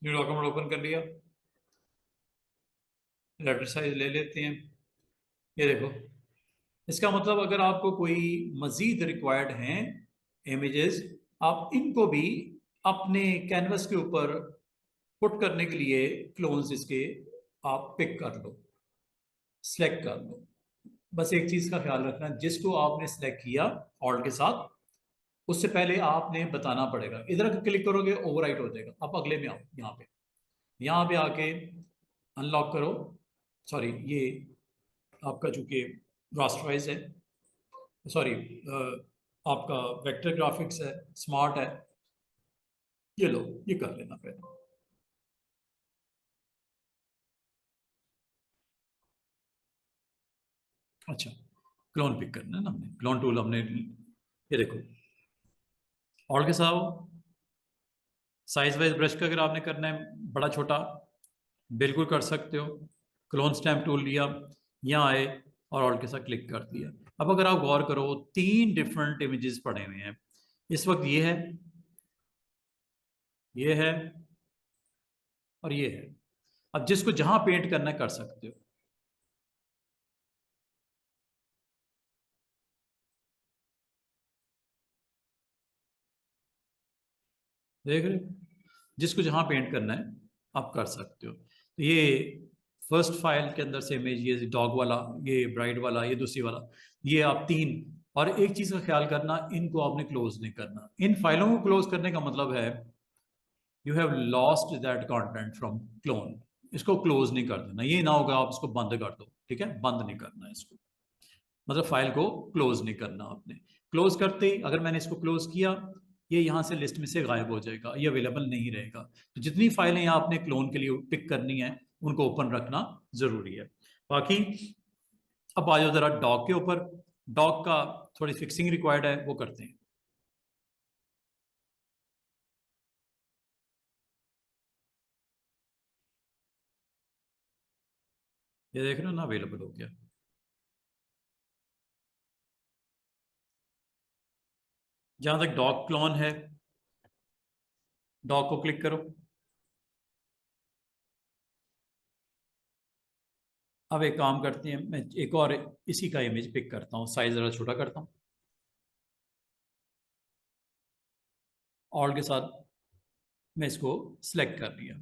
S1: न्यू डॉक्यूमेंट ओपन कर लिया, लेटर साइज ले लेते हैं। ये देखो, इसका मतलब अगर आपको कोई मजीद रिक्वायर्ड हैं इमेजेस, आप इनको भी अपने कैनवस के ऊपर पुट करने के लिए क्लोन्स इसके आप पिक कर लो, सिलेक्ट कर लो। बस एक चीज का ख्याल रखना, जिसको आपने सिलेक्ट किया ऑल्ट के साथ, उससे पहले आपने बताना पड़ेगा। इधर क्लिक करोगे ओवरराइट हो जाएगा। आप अगले में आओ, यहाँ पे आके अनलॉक करो। सॉरी, ये आपका चूंकि रास्टराइज है, सॉरी आपका वेक्टर ग्राफिक्स है, स्मार्ट है, ये लो, ये कर लेना पहले। अच्छा, क्लोन पिक करना है ना हमने, क्लोन टूल हमने, ये देखो और के साथ साइज वाइज ब्रश का अगर आपने करना है बड़ा छोटा, बिल्कुल कर सकते हो। क्लोन स्टैम्प टूल लिया, यहाँ आए और ऑल्ट के साथ क्लिक कर दिया। अब अगर आप गौर करो, 3 डिफरेंट इमेजेस पड़े हुए हैं इस वक्त। ये है, ये है और ये है। अब जिसको जहां पेंट करना है कर सकते हो। देख रहे हो, जिसको जहां पेंट करना है आप कर सकते हो। तो ये फर्स्ट फाइल के अंदर से इमेज, ये डॉग वाला, ये ब्राइड वाला, ये दूसरी वाला, ये आप 3। और एक चीज का ख्याल करना, इनको आपने क्लोज नहीं करना। इन फाइलों को क्लोज करने का मतलब है you have lost that content from clone. इसको क्लोज नहीं कर देना, ये ना होगा आप इसको बंद कर दो, ठीक है, बंद नहीं करना इसको, मतलब फाइल को क्लोज नहीं करना आपने। क्लोज करते ही अगर मैंने इसको क्लोज किया, ये यहाँ से लिस्ट में से गायब हो जाएगा, ये अवेलेबल नहीं रहेगा। तो जितनी फाइलें यहाँ आपने क्लोन के लिए पिक करनी है, उनको ओपन रखना जरूरी है। बाकी अब आ जाओ जरा डॉग के ऊपर। डॉग का थोड़ी फिक्सिंग रिक्वायर्ड है, वो करते हैं। ये देख रहे हो ना, अवेलेबल हो गया। जहां तक डॉग क्लोन है, डॉग को क्लिक करो। अब एक काम करते हैं, मैं एक और इसी का इमेज पिक करता हूँ, साइज जरा छोटा करता हूँ, ऑल के साथ मैं इसको सिलेक्ट कर लिया।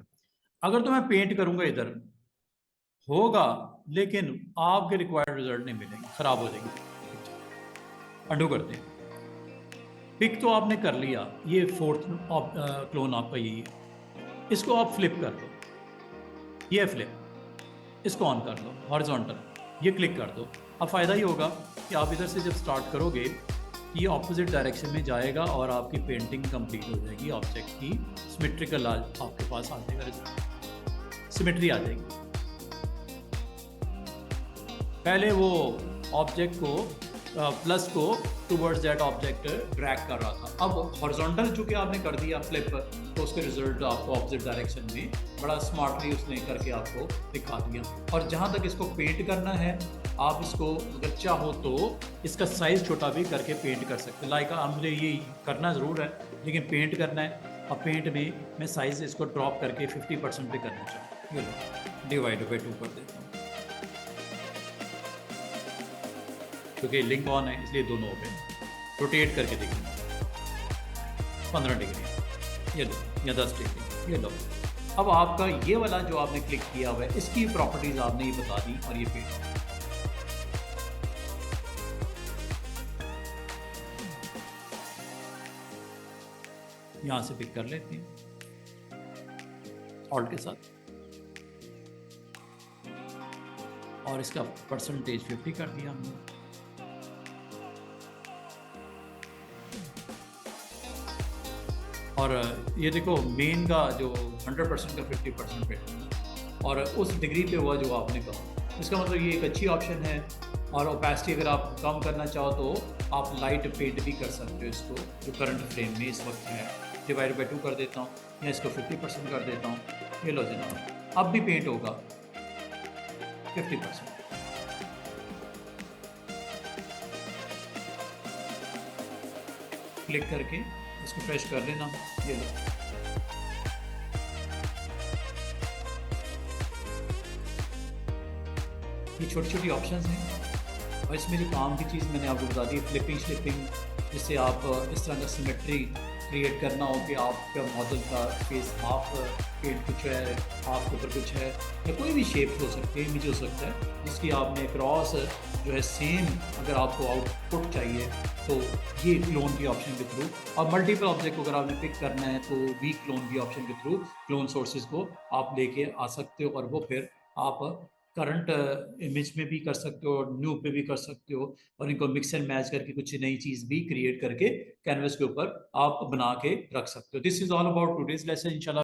S1: अगर तो मैं पेंट करूंगा इधर होगा, लेकिन आपके रिक्वायर्ड रिजल्ट नहीं मिलेंगे, खराब हो जाएंगे। अंडू करते हैं। पिक तो आपने कर लिया, ये फोर्थ क्लोन आपका यही है। इसको आप फ्लिप कर दो, ये फ्लिप, इसको ऑन कर लो हॉरिजॉन्टल, ये क्लिक कर दो। अब फायदा ये होगा कि आप इधर से जब स्टार्ट करोगे, ये ऑपोजिट डायरेक्शन में जाएगा और आपकी पेंटिंग कंप्लीट हो जाएगी। ऑब्जेक्ट की सिमेट्रिकल आपके पास आ जाएगा, सिमेट्री आ जाएगी। पहले वो ऑब्जेक्ट को प्लस को टुवर्ड्स दैट ऑब्जेक्ट ड्रैग कर रहा था। अब हॉरिजॉन्टल चूंकि आपने कर दिया फ्लिप, तो उसके रिजल्ट आपको ऑपोजिट डायरेक्शन में बड़ा स्मार्टली उसने करके आपको दिखा दिया। और जहाँ तक इसको पेंट करना है, आप इसको अगर चाहो तो इसका साइज़ छोटा भी करके पेंट कर सकते हैं। लाइक मुझे ये करना ज़रूर है, लेकिन पेंट करना है। अब पेंट में मैं साइज़ इसको ड्रॉप करके 50% पे करना चाहूँ। ये लो, डिवाइड बाई 2 कर देता हूँ, क्योंकि लिंक ऑन है इसलिए दोनों हो गए। रोटेट करके देखिए 15 डिग्री, ये लो, या 10 डिग्री, ये लो। अब आपका ये वाला जो आपने क्लिक किया हुआ है, इसकी प्रॉपर्टीज आपने ये बता दी और ये पेंट। यहां से पिक कर लेते हैं ऑल्ट के साथ, और इसका परसेंटेज 50 कर दिया हमने। और ये देखो मेन का जो 100% का 50% पे, और उस डिग्री पे हुआ जो आपने कहा। इसका मतलब ये एक अच्छी ऑप्शन है। और ओपेसिटी अगर आप कम करना चाहो तो आप लाइट पेंट भी कर सकते हो इसको, जो करंट फ्रेम में इस वक्त है। डिवाइड बाई 2 कर देता हूँ, या इसको 50% कर देता हूँ। ये लो जनाब, अब भी पेंट होगा 50%। क्लिक करके इसको फ्रेश कर लेना। ये लो, ये छोटी छोटी ऑप्शंस हैं। और इसमें जो काम की चीज़ मैंने आपको बता दी, फ्लिपिंग स्लिपिंग, जिससे आप इस तरह का सिमेट्री क्रिएट करना हो कि आपका मॉडल का फेस हाफ पेंट कुछ है, हाफ के ऊपर कुछ है, या कोई भी शेप हो सकती है, इमेज हो सकता है, जिसकी आपने क्रॉस जो है सेम अगर आपको आउटपुट चाहिए तो ये क्लोन की ऑप्शन के थ्रू। और मल्टीपल ऑब्जेक्ट को अगर आपने पिक करना है तो भी क्लोन की ऑप्शन के थ्रू क्लोन सोर्सेज को आप लेके आ सकते हो, और वो फिर आप करंट इमेज में भी कर सकते हो और न्यू पे भी कर सकते हो, और इनको मिक्स एंड मैच करके कुछ नई चीज़ भी क्रिएट करके कैनवस के ऊपर आप बना के रख सकते हो। This is all about today's lesson. इंशाल्लाह